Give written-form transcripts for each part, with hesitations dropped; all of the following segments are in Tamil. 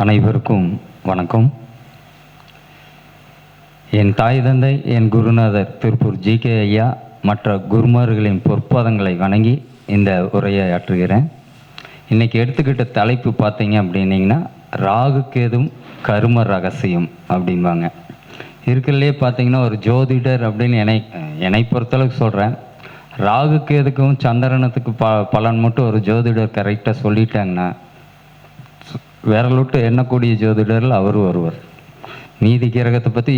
அனைவருக்கும் வணக்கம். என் தாய் தந்தை, என் குருநாதர் திருப்பூர் ஜி.கே. ஐயா மற்ற குருமார்களின் பொற்பாதங்களை வணங்கி இந்த உரையை ஆற்றுகிறேன். இன்றைக்கி எடுத்துக்கிட்ட தலைப்பு பார்த்தீங்க அப்படின்னிங்கன்னா, ராகு கேதும் கரும ரகசியம் அப்படிம்பாங்க. இருக்கிறதுலே பார்த்தீங்கன்னா ஒரு ஜோதிடர் அப்படின்னு என்னை பொறுத்தளவுக்கு சொல்கிறேன். ராகு கேதுக்கும் சந்திரனத்துக்கு பலன் மட்டும் ஒரு ஜோதிடர் கரெக்டாக சொல்லிட்டாங்கன்னா விரலுட்டு எண்ணக்கூடிய ஜோதிடர்கள் அவர் ஒருவர். மீதி கிரகத்தை பற்றி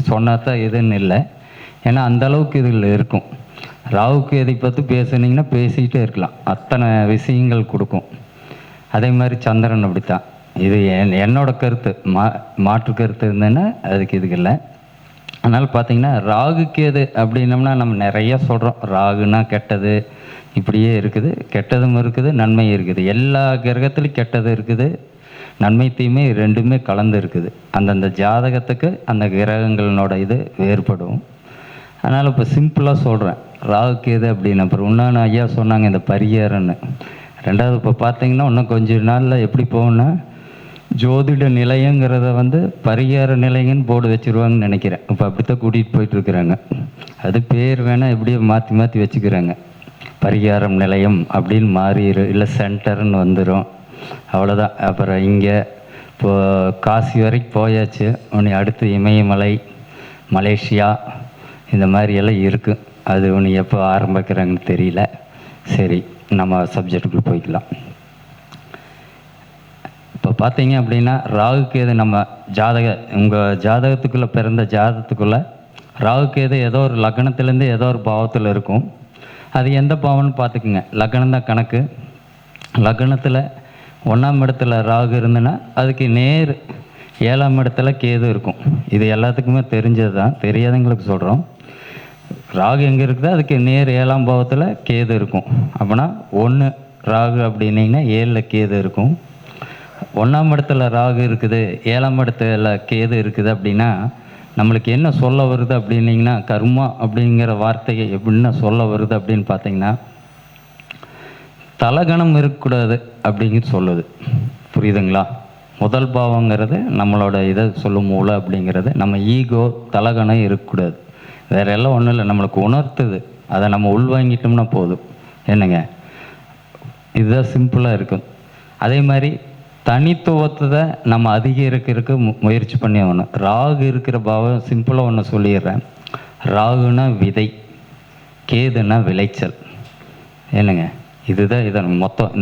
சொன்னால் தான் எதுன்னு இல்லை. ஏன்னா அந்தளவுக்கு இதில் இருக்கும். ராகுக்கு எதை பற்றி பேசுனீங்கன்னா பேசிக்கிட்டே இருக்கலாம், அத்தனை விஷயங்கள் கொடுக்கும். அதே மாதிரி சந்திரன் அப்படித்தான். இது என்னோட கருத்து, மாற்று கருத்து இருந்ததுன்னா அதுக்கு இதுக்கு இல்லை. அதனால் பார்த்திங்கன்னா ராகு கேது அப்படின்னம்னா நம்ம நிறையா சொல்கிறோம். ராகுனா கெட்டது இப்படியே இருக்குது, கெட்டதும் இருக்குது நன்மையும் இருக்குது. எல்லா கிரகத்துலையும் கெட்டது இருக்குது, நன்மை தீமை ரெண்டுமே கலந்து இருக்குது. அந்தந்த ஜாதகத்துக்கு அந்த கிரகங்களோட இது வேறுபடும். அதனால் இப்போ சிம்பிளாக சொல்கிறேன். ராகு கேது அப்படின்னு அப்புறம் இன்னொன்று ஐயா சொன்னாங்க இந்த பரிகாரம்னு. ரெண்டாவது இப்போ பார்த்தீங்கன்னா இன்னும் கொஞ்சம் நாளில் எப்படி போகும்னா, ஜோதிட நிலையங்கிறத பரிகார நிலையங்கன்னு போர்டு வச்சுருவாங்கன்னு நினைக்கிறேன். இப்போ அப்படித்தான் கூட்டிகிட்டு போயிட்டுருக்குறாங்க. அது பேர் வேணால் எப்படியோ மாற்றி மாற்றி வச்சுக்கிறாங்க. பரிகாரம் நிலையம் அப்படின்னு மாறிடும், இல்லை சென்டர்னு வந்துடும், அவ்வளோதான். அப்புறம் இங்கே இப்போது காசி வரைக்கும் போயாச்சு. உன்னை அடுத்து இமயமலை, மலேசியா இந்த மாதிரியெல்லாம் இருக்குது. அது ஒன்று எப்போ ஆரம்பிக்கிறாங்கன்னு தெரியல. சரி, நம்ம சப்ஜெக்டுக்குள்ளே போய்க்கலாம். இப்போ பார்த்தீங்க அப்படின்னா ராகு கேது நம்ம உங்கள் ஜாதகத்துக்குள்ளே பிறந்த ஜாதகத்துக்குள்ளே ராகு கேது ஏதோ ஒரு லக்னத்துலேருந்து ஏதோ ஒரு பாவத்தில் இருக்கும். அது எந்த பாவம்னு பார்த்துக்குங்க. லக்னம் தான் கணக்கு. லக்னத்தில் 1ஆம் இடத்துல ராகு இருந்துன்னா அதுக்கு நேர் 7ஆம் இடத்துல கேது இருக்கும். இது எல்லாத்துக்குமே தெரிஞ்சது தான், தெரியாதவங்களுக்கு சொல்கிறோம். ராகு எங்கே இருக்குதோ அதுக்கு நேர் 7ஆம் பாவத்தில் கேது இருக்கும். அப்படின்னா 1 ராகு அப்படின்னிங்கன்னா 7ல் கேது இருக்கும். 1ஆம் இடத்துல ராகு இருக்குது, 7ஆம் இடத்துல கேது இருக்குது அப்படின்னா நம்மளுக்கு என்ன சொல்ல வருது அப்படின்னிங்கன்னா, கர்மா அப்படிங்கிற வார்த்தையை எப்படின்னா சொல்ல வருது அப்படின்னு பார்த்தீங்கன்னா, தலகணம் இருக்கக்கூடாது அப்படிங்கிறது சொல்லுது. புரியுதுங்களா? முதல் பாவங்கிறது நம்மளோட இதை சொல்லும் மூளை அப்படிங்கிறது. நம்ம ஈகோ தலகணம் இருக்கக்கூடாது. வேற எல்லாம் ஒன்றும் இல்லை, நம்மளுக்கு உணர்த்துது. அதை நம்ம உள்வாங்கிட்டோம்னா போதும். என்னங்க, இதுதான் சிம்பிளாக இருக்கும். அதே மாதிரி தனித்துவத்தை நம்ம அதிகரிக்கிறதுக்கு முயற்சி பண்ணி ஆகணும். ராகு இருக்கிற பாவம் சிம்பிளாக ஒன்று சொல்லிடுறேன். ராகுனா விதை, கேதுனா விளைச்சல். என்னங்க, இதுதான் இதை மொத்தம்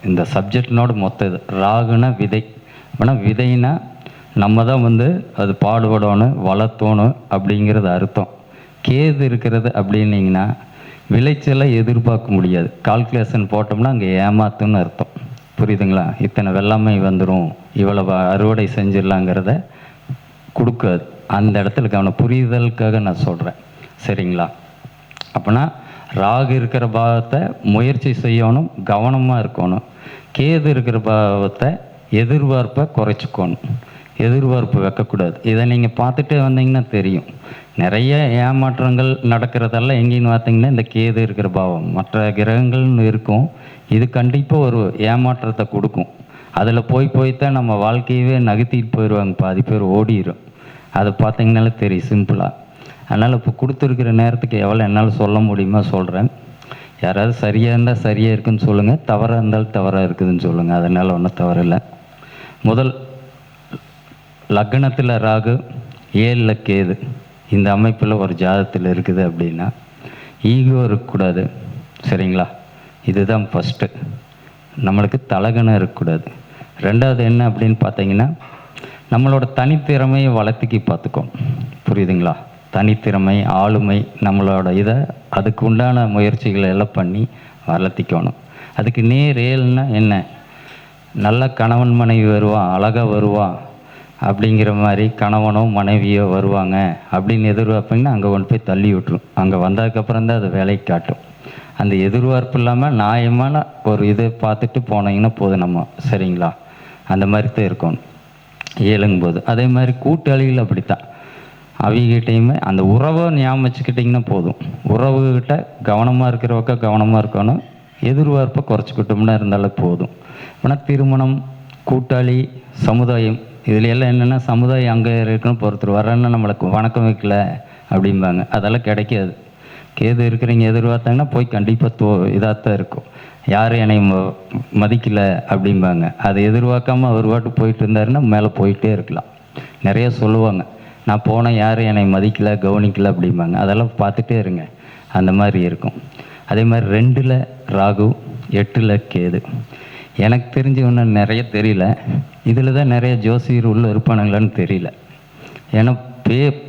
இந்த சப்ஜெக்டினோட மொத்தம் இது. ராகுனா விதை. அப்படின்னா விதைனா நம்ம தான் அது பாடுபடணும், வளர்த்தணும் அப்படிங்கிறது அர்த்தம். கேது இருக்கிறது அப்படின்னிங்கன்னா விளைச்சலை எதிர்பார்க்க முடியாது. கால்குலேஷன் போட்டோம்னா அங்கே ஏமாத்துன்னு அர்த்தம். புரியுதுங்களா? இத்தனை வெள்ளாமை வந்துடும், இவ்வளவு அறுவடை செஞ்சிடலாங்கிறத கொடுக்காது. அந்த இடத்துல கவனம், புரிதலுக்காக நான் சொல்கிறேன். சரிங்களா? அப்படின்னா ராகு இருக்கிற பாவத்தை முயற்சி செய்யணும், கவனமாக இருக்கணும். கேது இருக்கிற பாவத்தை எதிர்பார்ப்பை குறைச்சிக்கணும், எதிர்பார்ப்பு வைக்கக்கூடாது. இதை நீங்கள் பார்த்துட்டே வந்தீங்கன்னா தெரியும். நிறைய ஏமாற்றங்கள் நடக்கிறதெல்லாம் எங்கேன்னு பார்த்தீங்கன்னா இந்த கேது இருக்கிற பாவம். மற்ற கிரகங்கள்னு இருக்கும், இது கண்டிப்பாக ஒரு ஏமாற்றத்தை கொடுக்கும். அதில் போய்த்தான் நம்ம வாழ்க்கையவே நகர்த்திட்டு போயிடுவாங்க. பாதி பேர் ஓடிடும். அதை பார்த்தீங்கனாலே தெரியும் சிம்பிளாக. அதனால் இப்போ கொடுத்துருக்கிற நேரத்துக்கு எவ்வளோ என்னால் சொல்ல முடியுமோ சொல்கிறேன். யாராவது சரியாக இருந்தால் சரியாக இருக்குதுன்னு சொல்லுங்கள், தவறாக இருந்தாலும் தவறாக இருக்குதுன்னு சொல்லுங்கள். அதனால் ஒன்றும் தவறில்லை. முதல் லக்னத்தில் ராகு, 7ல் கேது, இந்த அமைப்பில் ஒரு ஜாதகத்தில் இருக்குது அப்படின்னா ஈகோ இருக்கக்கூடாது. சரிங்களா? இதுதான் ஃபஸ்ட்டு. நம்மளுக்கு தலகணம் இருக்கக்கூடாது. ரெண்டாவது என்ன அப்படின்னு பார்த்தீங்கன்னா, நம்மளோட தனித்திறமையை வளர்த்துக்கி பார்த்துக்கோம். புரியுதுங்களா? தனித்திறமை, ஆளுமை, நம்மளோட இதை அதுக்கு உண்டான முயற்சிகளை எல்லாம் பண்ணி வளர்த்திக்கணும். அதுக்கு நேர் ஏழுன்னா என்ன, நல்ல கணவன் மனைவி வருவான், அழகாக வருவான் அப்படிங்கிற மாதிரி கணவனோ மனைவியோ வருவாங்க அப்படின்னு எதிர்பார்ப்பீங்கன்னா அங்கே கொண்டு போய் தள்ளி விட்டுரும். அங்கே வந்ததுக்கப்புறம் தான் அது வேலைக்கு காட்டும். அந்த எதிர்பார்ப்பு இல்லாமல் நியாயமான ஒரு இதை பார்த்துட்டு போனீங்கன்னா போதும் நம்ம. சரிங்களா? அந்த மாதிரி தான் இருக்கணும் ஏழுங்கும்போது. அதே மாதிரி கூட்டாளிகள் அப்படித்தான். அவங்ககிட்டையுமே அந்த உறவை ஞாபகம் வச்சுக்கிட்டிங்கன்னா போதும். உறவுகிட்ட கவனமாக இருக்கிறவக்க கவனமாக இருக்கணும், எதிர்பார்ப்பை குறைச்சிக்கிட்டோம்னா இருந்தாலும் போதும். ஆனால் திருமணம், கூட்டாளி, சமுதாயம், இதில் எல்லாம் என்னென்னா சமுதாயம் அங்கே இருக்கணும், ஒருத்தர் வரேன்னா நம்மளுக்கு வணக்கம் வைக்கல அப்படிம்பாங்க. அதெல்லாம் கிடைக்காது. கேது இருக்கிறீங்க எதிர்பார்த்தாங்கன்னா போய் கண்டிப்பாக இதாக தான் இருக்கும். யாரும் என்னை மதிக்கலை அப்படிம்பாங்க. அதை எதிர்பார்க்காம அவர் பாட்டு போயிட்டு இருந்தாருன்னா மேலே போயிட்டே இருக்கலாம். நிறைய சொல்லுவாங்க, நான் போனேன் யாரும் என்னை மதிக்கலை கவனிக்கலை அப்படிம்பாங்க. அதெல்லாம் பார்த்துட்டே இருங்க, அந்த மாதிரி இருக்கும். அதே மாதிரி 2ல் ராகு, 8ல் கேது. எனக்கு தெரிஞ்சு ஒன்றும் நிறைய தெரியல. இதில் தான் நிறைய ஜோசியர் உள்ள இருப்பானுங்களான்னு தெரியல. ஏன்னா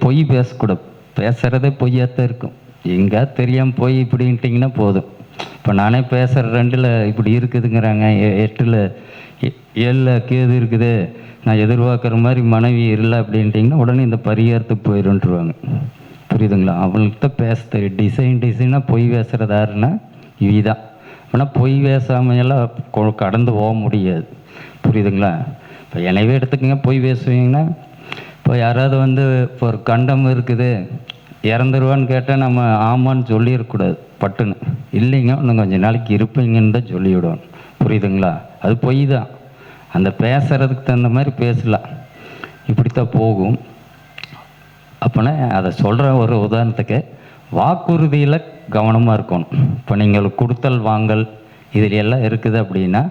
பொய் பேசக்கூடாது. பேசுகிறதே பொய்யாத்தான் இருக்கும். எங்கே தெரியாமல் போய் இப்படின்ட்டிங்கன்னா போதும். இப்போ நானே பேசுகிற 2ல் இப்படி இருக்குதுங்கிறாங்க, 8ல் 7ல் கேது இருக்குது, நான் எதிர்பார்க்குற மாதிரி மனைவி இல்லை அப்படின்ட்டிங்கன்னா உடனே இந்த பரிகாரத்துக்கு போயிடுன்ட்டுருவாங்க. புரியுதுங்களா? அவங்கள்ட்ட பேச டிசைனாக பொய் பேசுகிறதாருன்னா இதுதான். ஆனால் பொய் பேசாமையெல்லாம் கடந்து போக முடியாது. புரியுதுங்களா? இப்போ எனவே எடுத்துக்கங்க, பொய் பேசுவீங்கன்னா இப்போ யாராவது வந்து இப்போ ஒரு கண்டம் இருக்குது இறந்துருவான்னு கேட்டால் நம்ம ஆமான்னு சொல்லிடக்கூடாது பட்டுன்னு. இல்லைங்க இன்னும் கொஞ்சம் நாளைக்கு இருப்பீங்கன்னு தான் சொல்லிவிடணும். புரியுதுங்களா? அது பொய் தான். அந்த பேசுகிறதுக்கு தகுந்த மாதிரி பேசலாம். இப்படித்தான் போகும். அப்போனா அதை சொல்கிற ஒரு உதாரணத்துக்கு வாக்குறுதியில் கவனமாக இருக்கணும். இப்போ நீங்கள் கொடுத்தல் வாங்கல் இதில் எல்லாம் இருக்குது அப்படின்னா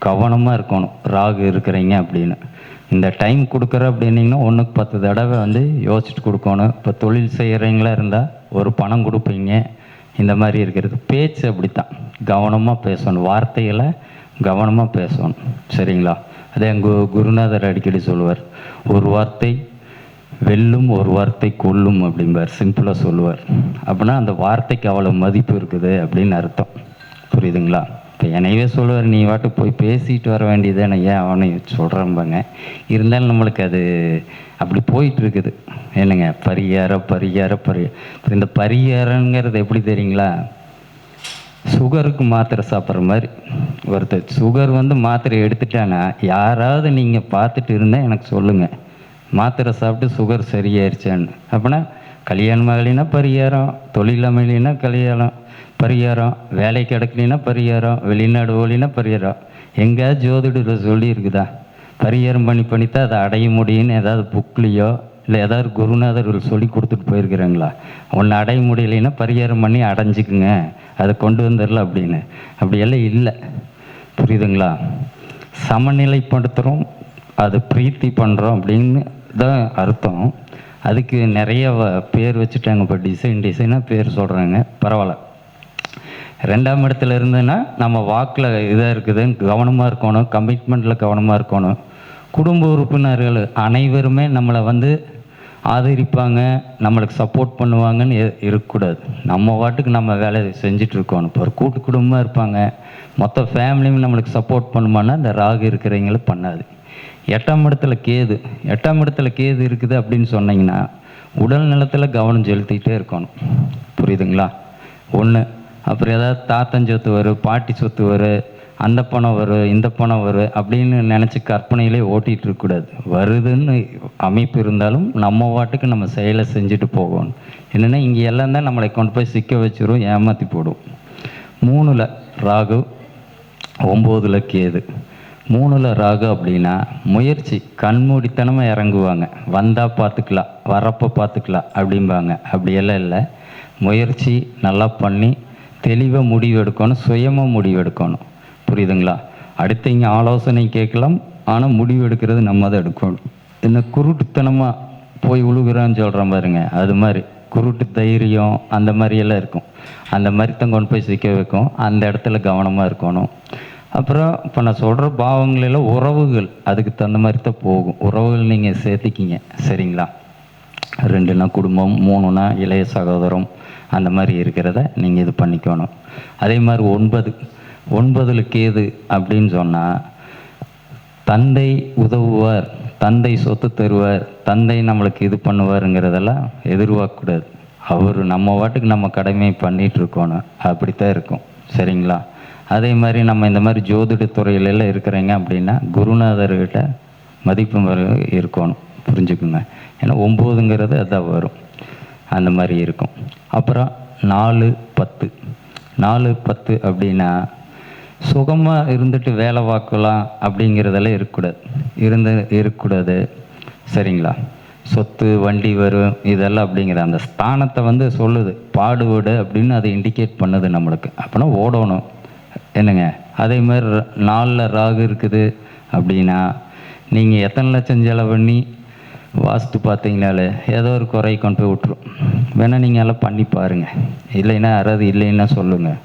கவனமாக இருக்கணும். ராகு இருக்கிறீங்க அப்படின்னு இந்த டைம் கொடுக்குற அப்படின்னிங்கன்னா 1க்கு 10 தடவை வந்து யோசிச்சுட்டு கொடுக்கணும். இப்போ தொழில் செய்கிறீங்களா இருந்தால் ஒரு பணம் கொடுப்பீங்க. இந்த மாதிரி இருக்கிறது. பேச்சு அப்படித்தான், கவனமாக பேசணும். வார்த்தைகளை கவனமாக பேசணும். சரிங்களா? அதே எங்கள் குருநாதர் அடிக்கடி சொல்லுவார், ஒரு வார்த்தை வெல்லும், ஒரு வார்த்தை கொல்லும் அப்படிம்பார். சிம்பிளாக சொல்லுவார். அப்படின்னா அந்த வார்த்தைக்கு அவ்வளோ மதிப்பு இருக்குது அப்படின்னு அர்த்தம். புரியுதுங்களா? இப்போ என்னையவே சொல்லுவார், நீ வாட்டு போய் பேசிட்டு வர வேண்டியது என்ன, ஏன் அவனை சொல்கிறேன்பாங்க. இருந்தாலும் நம்மளுக்கு அது அப்படி போயிட்டுருக்குது. என்னங்க பரிகாரம். இந்த பரிகாரங்கிறது எப்படி தெரியுங்களா? சுகருக்கு மாத்திரை சாப்பிட்ற மாதிரி. ஒருத்தர் சுகர் வந்து மாத்திரை எடுத்துட்டானா யாராவது நீங்கள் பார்த்துட்டு இருந்தால் எனக்கு சொல்லுங்கள், மாத்திரை சாப்பிட்டு சுகர் சரியாயிருச்சான்னு. அப்படின்னா கல்யாணம் ஆகலைன்னா பரிகாரம், தொழில் அமையலைன்னா கல்யாணம் பரிகாரம், வேலை கிடைக்கலின்னா பரிகாரம், வெளிநாடு ஓலினா பரிகாரம். எங்கேயாவது ஜோதிடத்தில் சொல்லியிருக்குதா? பரிகாரம் பண்ணித்தான் அதை அடைய முடியும்னு ஏதாவது புக்லேயோ இல்லை ஏதாவது குருநாதர்கள் சொல்லி கொடுத்துட்டு போயிருக்கிறாங்களா? ஒன்று அடைய முடியலைன்னா பரிகாரம் பண்ணி அடைஞ்சிக்குங்க, அதை கொண்டு வந்துடலாம் அப்படின்னு. அப்படியெல்லாம் இல்லை. புரியுதுங்களா? சமநிலைப்படுத்துகிறோம், அது பிரீத்தி பண்ணுறோம் அப்படின்னு தான் அர்த்தம். அதுக்கு நிறைய பேர் வச்சுட்டாங்க. இப்போ டிசைனாக பேர் சொல்கிறாங்க, பரவாயில்ல. 2ஆம் இடத்துல இருந்துன்னா நம்ம வாக்கில் இதாக இருக்குதுன்னு கவனமாக இருக்கணும். கமிட்மெண்ட்டில் கவனமாக இருக்கணும். குடும்ப உறுப்பினர்கள் அனைவருமே நம்மளை வந்து ஆதரிப்பாங்க, நம்மளுக்கு சப்போர்ட் பண்ணுவாங்கன்னு இருக்கக்கூடாது. நம்ம வாட்டுக்கு நம்ம வேலையை செஞ்சிட்ருக்கணும். இப்போ ஒரு கூட்டு குடும்பமாக இருப்பாங்க, மொத்த ஃபேமிலியும் நம்மளுக்கு சப்போர்ட் பண்ணுமான்னா இந்த ராகு இருக்கிறவங்களும் பண்ணாது. 8ஆம் இடத்துல கேது இருக்குது அப்படின்னு சொன்னீங்கன்னா உடல் நலத்தில் கவனம் செலுத்திக்கிட்டே இருக்கணும். புரியுதுங்களா? ஒன்று. அப்புறம் ஏதாவது தாத்தன் சொத்து வரும், பாட்டி சொத்து வரும், அந்த பணம் வரும், இந்த பணம் வரும் அப்படின்னு நினச்சி கற்பனையிலே ஓட்டிகிட்டு இருக்கக்கூடாது. வருதுன்னு அமைப்பு இருந்தாலும் நம்ம வாட்டுக்கு நம்ம செயலை செஞ்சுட்டு போகணும். என்னென்னா இங்கே எல்லாம் தான் நம்மளை கொண்டு போய் சிக்க வச்சிரும், ஏமாற்றி போடும். 3ல் ராகு, 9ல் கேது. 3ல் ராகு அப்படின்னா முயற்சி, கண்மூடித்தனமாக இறங்குவாங்க. வந்தால் பார்த்துக்கலாம், வரப்போ பார்த்துக்கலாம் அப்படிம்பாங்க. அப்படியெல்லாம் இல்லை. முயற்சி நல்லா பண்ணி தெளிவாக முடிவு எடுக்கணும், சுயமாக முடிவு எடுக்கணும். புரியுதுங்களா? அடுத்து இங்கே ஆலோசனை கேட்கலாம், ஆனால் முடிவு எடுக்கிறது நம்ம தான் எடுக்கணும். என்ன குருட்டுத்தனமாக போய் உழுகுறான்னு சொல்கிறேன் பாருங்க, அது மாதிரி குருட்டு தைரியம் அந்த மாதிரியெல்லாம் இருக்கும். அந்த மாதிரி தான் கொண்டு போய் சிக்க வைக்கும். அந்த இடத்துல கவனமாக இருக்கணும். அப்புறம் இப்போ நான் சொல்கிற பாவங்களெல்லாம் உறவுகள் அதுக்கு தகுந்த மாதிரி தான் போகும். உறவுகள் நீங்கள் சேர்த்திக்கிங்க. சரிங்களா? 2னா குடும்பம், 3னா இளைய சகோதரம், அந்த மாதிரி இருக்கிறத நீங்கள் இது பண்ணிக்கணும். அதே மாதிரி 9ல் கேது அப்படின்னு சொன்னால் தந்தை உதவுவார், தந்தை சொத்து தருவார், தந்தை நம்மளுக்கு இது பண்ணுவாருங்கிறதெல்லாம் எதிர்பார்க்கக்கூடாது. அவர் நம்ம வாட்டுக்கு நம்ம கடமையை பண்ணிகிட்ருக்கணும். அப்படித்தான் இருக்கும். சரிங்களா? அதே மாதிரி நம்ம இந்த மாதிரி ஜோதிட துறையிலெல்லாம் இருக்கிறீங்க அப்படின்னா குருநாதர்கிட்ட மதிப்பு இருக்கணும். புரிஞ்சுக்குங்க. ஏன்னா 9ங்கிறது அதான் வரும். அந்த மாதிரி இருக்கும். அப்புறம் 4, 10 அப்படின்னா சுகமாக இருந்துட்டு வேலை பார்க்கலாம் அப்படிங்கிறதெல்லாம் இருக்கக்கூடாது. சரிங்களா? சொத்து வண்டி வரும் இதெல்லாம் அப்படிங்கிற அந்த ஸ்தானத்தை வந்து சொல்லுது. பாடுபடு அப்படின்னு அதை இண்டிகேட் பண்ணுது நம்மளுக்கு. அப்படின்னா ஓடணும் என்னங்க. அதே மாதிரி 4ல் ராகு இருக்குது அப்படின்னா நீங்கள் எத்தனை லட்சம் செலவு பண்ணி வாஸ்து பார்த்தீங்கனாலே ஏதோ ஒரு குறை கொண்டு போய் விட்ரும். வேணால் நீங்கள் எல்லாம் பண்ணி பாருங்கள். இல்லைன்னா யாராவது இல்லைன்னா சொல்லுங்கள்.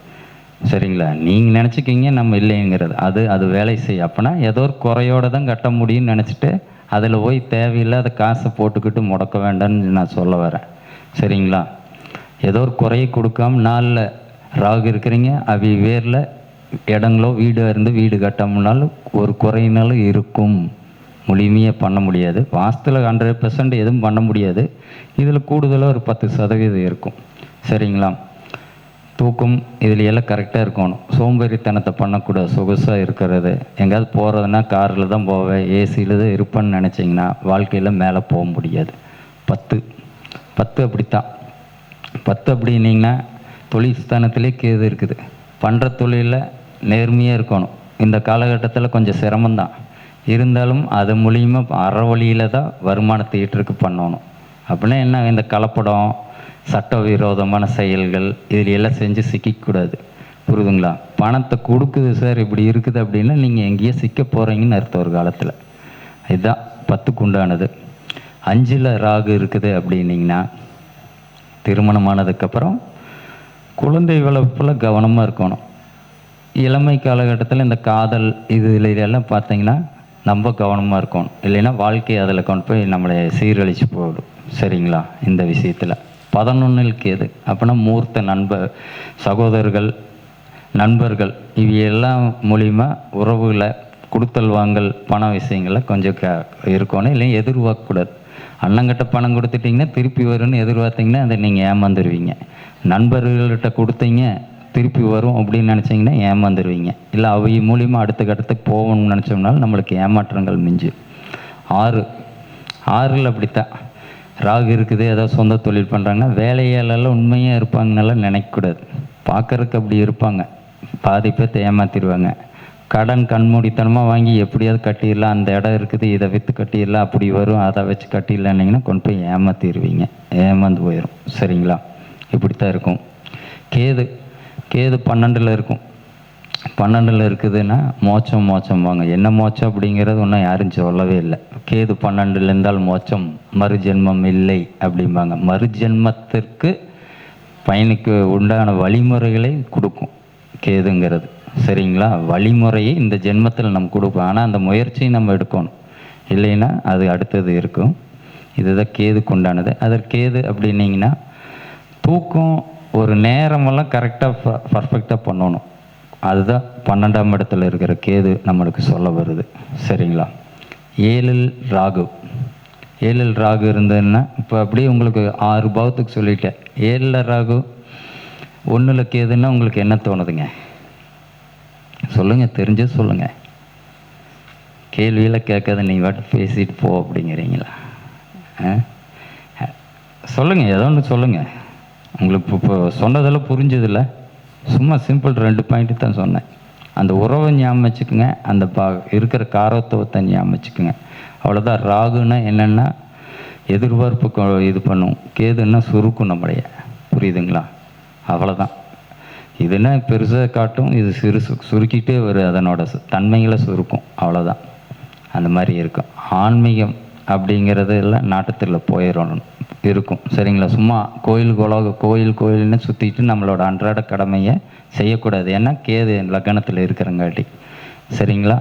சரிங்களா? நீங்கள் நினச்சிக்கிங்க நம்ம இல்லைங்கிறது. அது வேலை செய்யும். அப்போனா ஏதோ ஒரு குறையோடு தான் கட்ட முடியும்னு நினச்சிட்டு அதில் போய் தேவையில்லாத காசை போட்டுக்கிட்டு முடக்க வேண்டாம்னு நான் சொல்ல வரேன். சரிங்களா? ஏதோ ஒரு குறையை கொடுக்காம 4ல் ராகு இருக்கிறீங்க, அவி வேரில் இடங்களோ வீடாக இருந்து வீடு கட்டாமனாலும் ஒரு குறையினாலும் இருக்கும். முழுமையாக பண்ண முடியாது. வாஸ்துவில் 100% எதுவும் பண்ண முடியாது. இதில் கூடுதலாக ஒரு 10% இருக்கும். சரிங்களா? தூக்கம் இதில் எல்லாம் கரெக்டாக இருக்கணும். சோம்பேறித்தனத்தை பண்ணக்கூடாது. சொகுசாக இருக்கிறது. எங்கேயாவது போகிறதுனா காரில் தான் போவேன், ஏசியில் தான் இருப்பேன்னு நினச்சிங்கன்னா வாழ்க்கையில் மேலே போக முடியாது. 10 அப்படித்தான். 10 அப்படின்னிங்கன்னா தொழில் ஸ்தானத்திலே கேது இருக்குது. பண்ணுற தொழிலில் நேர்மையாக இருக்கணும். இந்த காலகட்டத்தில் கொஞ்சம் சிரமம்தான் இருந்தாலும் அது மூலியமாக அறவழியில் தான் வருமானத்தை ஈட்டுறதுக்கு பண்ணணும். அப்படின்னா என்ன, இந்த கலப்படம் சட்டவிரோதமான செயல்கள் இதில் எல்லாம் செஞ்சு சிக்கக்கூடாது. புரியுதுங்களா? பணத்தை கொடுக்குது சார் இப்படி இருக்குது அப்படின்னா நீங்கள் எங்கேயோ சிக்க போகிறீங்கன்னு அர்த்தம் ஒரு காலத்தில். இதுதான் 10க்கு உண்டானது. 5ல் ராகு இருக்குது அப்படின்னிங்கன்னா திருமணமானதுக்கப்புறம் குழந்தை வளர்ப்பில் கவனமாக இருக்கணும். இளமை காலகட்டத்தில் இந்த காதல் இதில் எல்லாம் பார்த்தீங்கன்னா ரொம்ப கவனமாக இருக்கணும். இல்லைன்னா வாழ்க்கை அதில் கொண்டு போய் நம்மளை சீரழித்து போடும். சரிங்களா? இந்த விஷயத்தில் 11ல் கேது. அப்படின்னா மூர்த்த சகோதரர்கள் நண்பர்கள் இவையெல்லாம் மூலிமா உறவுகளை கொடுத்தல் வாங்கல் பண விஷயங்களை கொஞ்சம் இருக்கணும். இல்லைன்னா எதிர்பார்க்கக்கூடாது. அண்ணங்கிட்ட பணம் கொடுத்துட்டிங்கன்னா திருப்பி வரும்னு எதிர்பார்த்திங்கன்னா அதை நீங்கள் ஏமாந்துருவீங்க. நண்பர்கள்கிட்ட கொடுத்தீங்க திருப்பி வரும் அப்படின்னு நினச்சிங்கன்னா ஏமாந்துருவீங்க. இல்லை அவை மூலிமா அடுத்த கட்டத்துக்கு போகணும்னு நினச்சோம்னாலும் நம்மளுக்கு ஏமாற்றங்கள் மிஞ்சு. 6ல் அப்படித்தான் ராகு இருக்குது. ஏதாவது சொந்த தொழில் பண்ணுறாங்கன்னா வேலையாலெல்லாம் உண்மையாக இருப்பாங்கன்னெல்லாம் நினைக்கக்கூடாது. பார்க்குறதுக்கு அப்படி இருப்பாங்க, பாதி பேர்த்தை ஏமாற்றிடுவாங்க. கடன் கண்மூடித்தனமாக வாங்கி எப்படியாவது கட்டிடலாம், அந்த இடம் இருக்குது இதை விற்று கட்டிடலாம், அப்படி வரும் அதை வச்சு கட்டிடலான்னிங்கன்னா கொண்டு போய் ஏமாற்றிடுவீங்க, ஏமாந்து போயிடும். சரிங்களா? இப்படித்தான் இருக்கும். கேது 12ல் இருக்கும். 12ல் இருக்குதுன்னா மோட்சம் வாங்க. என்ன மோட்சம் அப்படிங்கிறது ஒன்றும் யாரும் சொல்லவே இல்லை. கேது 12ல் இருந்தால் மோட்சம் மறுஜென்மம் இல்லை அப்படிம்பாங்க. மறுஜென்மத்திற்கு பயனுக்கு உண்டான வழிமுறைகளை கொடுக்கும் கேதுங்கிறது. சரிங்களா? வழிமுறையை இந்த ஜென்மத்தில் நம்ம கொடுப்போம். ஆனால் அந்த முயற்சியை நம்ம எடுக்கணும். இல்லைன்னா அது அடுத்தது இருக்கும். இதுதான் கேதுக்கு உண்டானது. அதற்கு கேது அப்படின்னிங்கன்னா தூக்கம் ஒரு நேரமெல்லாம் கரெக்டாக பர்ஃபெக்டாக பண்ணணும். அதுதான் 12ஆம் இடத்துல இருக்கிற கேது நம்மளுக்கு சொல்ல வருது. சரிங்களா? 7ல் ராகு இருந்ததுன்னா இப்போ அப்படியே உங்களுக்கு 6 பாவத்துக்கு சொல்லிட்டேன். 7ல் ராகு 1ல் கேதுன்னா உங்களுக்கு என்ன தோணுதுங்க? சொல்லுங்கள், தெரிஞ்சு சொல்லுங்கள். கேள்வியில் கேட்காத நீ வாட்டு பேசிட்டு போ அப்படிங்கிறீங்களா? சொல்லுங்கள், ஏதோ ஒன்று சொல்லுங்கள். உங்களுக்கு இப்போ சொன்னதெல்லாம் புரிஞ்சதில்லை. சும்மா சிம்பிள் 2 பாயிண்ட்டு தான் சொன்னேன். அந்த உறவை ஞாபகம் வச்சுக்கோங்க, அந்த இருக்கிற காரத்துவத்தை ஞாபகம் வச்சுக்கோங்க. அவ்வளோதான். ராகுன்னா என்னென்னா எதிர்பார்ப்பு இது பண்ணும், கேதுன்னா சுருக்கும் நம்மளைய. புரியுதுங்களா? அவ்வளோதான். இதுன்னா பெருசாக காட்டும், இது சுருக்கிட்டே வரும், அதனோட தன்மைகளை சுருக்கும். அவ்வளோதான். அந்த மாதிரி இருக்கும். ஆன்மீகம் அப்படிங்கிறது எல்லாம் நாட்டத்தில் போயிடணும் இருக்கும். சரிங்களா? சும்மா கோயில்னு சுற்றிட்டு நம்மளோட அன்றாட கடமையை செய்யக்கூடாது. ஏன்னா கேது லக்னத்தில் இருக்கிறங்காட்டி. சரிங்களா?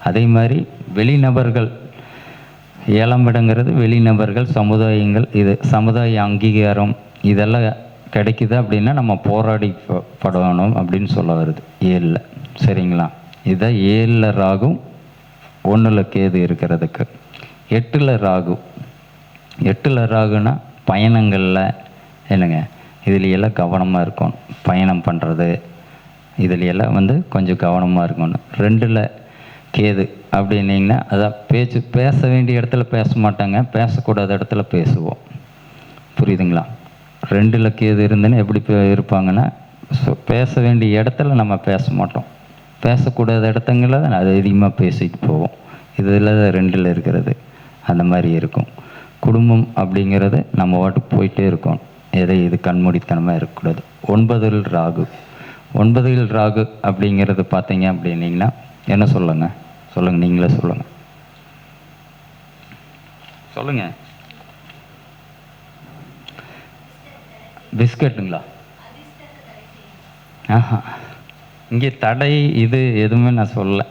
அதே மாதிரி வெளிநபர்கள் 7ஆம் இடங்கிறது வெளிநபர்கள், சமுதாயங்கள், இது சமுதாய அங்கீகாரம் இதெல்லாம் கிடைக்குது அப்படின்னா நம்ம போராடி படணும் அப்படின்னு சொல்ல வருது 7ல். சரிங்களா? இதை 7ல் ராகு 1ல் கேது இருக்கிறதுக்கு. 8ல் ராகுனா பயணங்களில் என்னங்க இதில் எல்லாம் கவனமாக இருக்கணும். பயணம் பண்ணுறது இதில் எல்லாம் கொஞ்சம் கவனமாக இருக்கணும். 2ல் கேது அப்படின்னிங்கன்னா அதான் பேச வேண்டிய இடத்துல பேச மாட்டாங்க, பேசக்கூடாத இடத்துல பேசுவோம். புரியுதுங்களா? 2ல் கேது இருந்துன்னு எப்படி இருப்பாங்கன்னா பேச வேண்டிய இடத்துல நம்ம பேச மாட்டோம். பேசக்கூடாத இடத்துங்களில் தான் அது அதிகமாக பேசிட்டு போவோம். இதில் ரெண்டில் இருக்கிறது அந்த மாதிரி இருக்கும். குடும்பம் அப்படிங்கிறது நம்ம வாட்டுக்கு போயிட்டே இருக்கோம். இது கண்மூடித்தனமாக இருக்கக்கூடாது. 9ல் ராகு. 9ல் ராகு அப்படிங்கிறது பார்த்தீங்க அப்படின்னிங்கன்னா என்ன சொல்லுங்கள் நீங்களே சொல்லுங்கள். பிஸ்கட்டுங்களா? ஆஹா, இங்கே தடை இது எதுவுமே நான் சொல்லலை.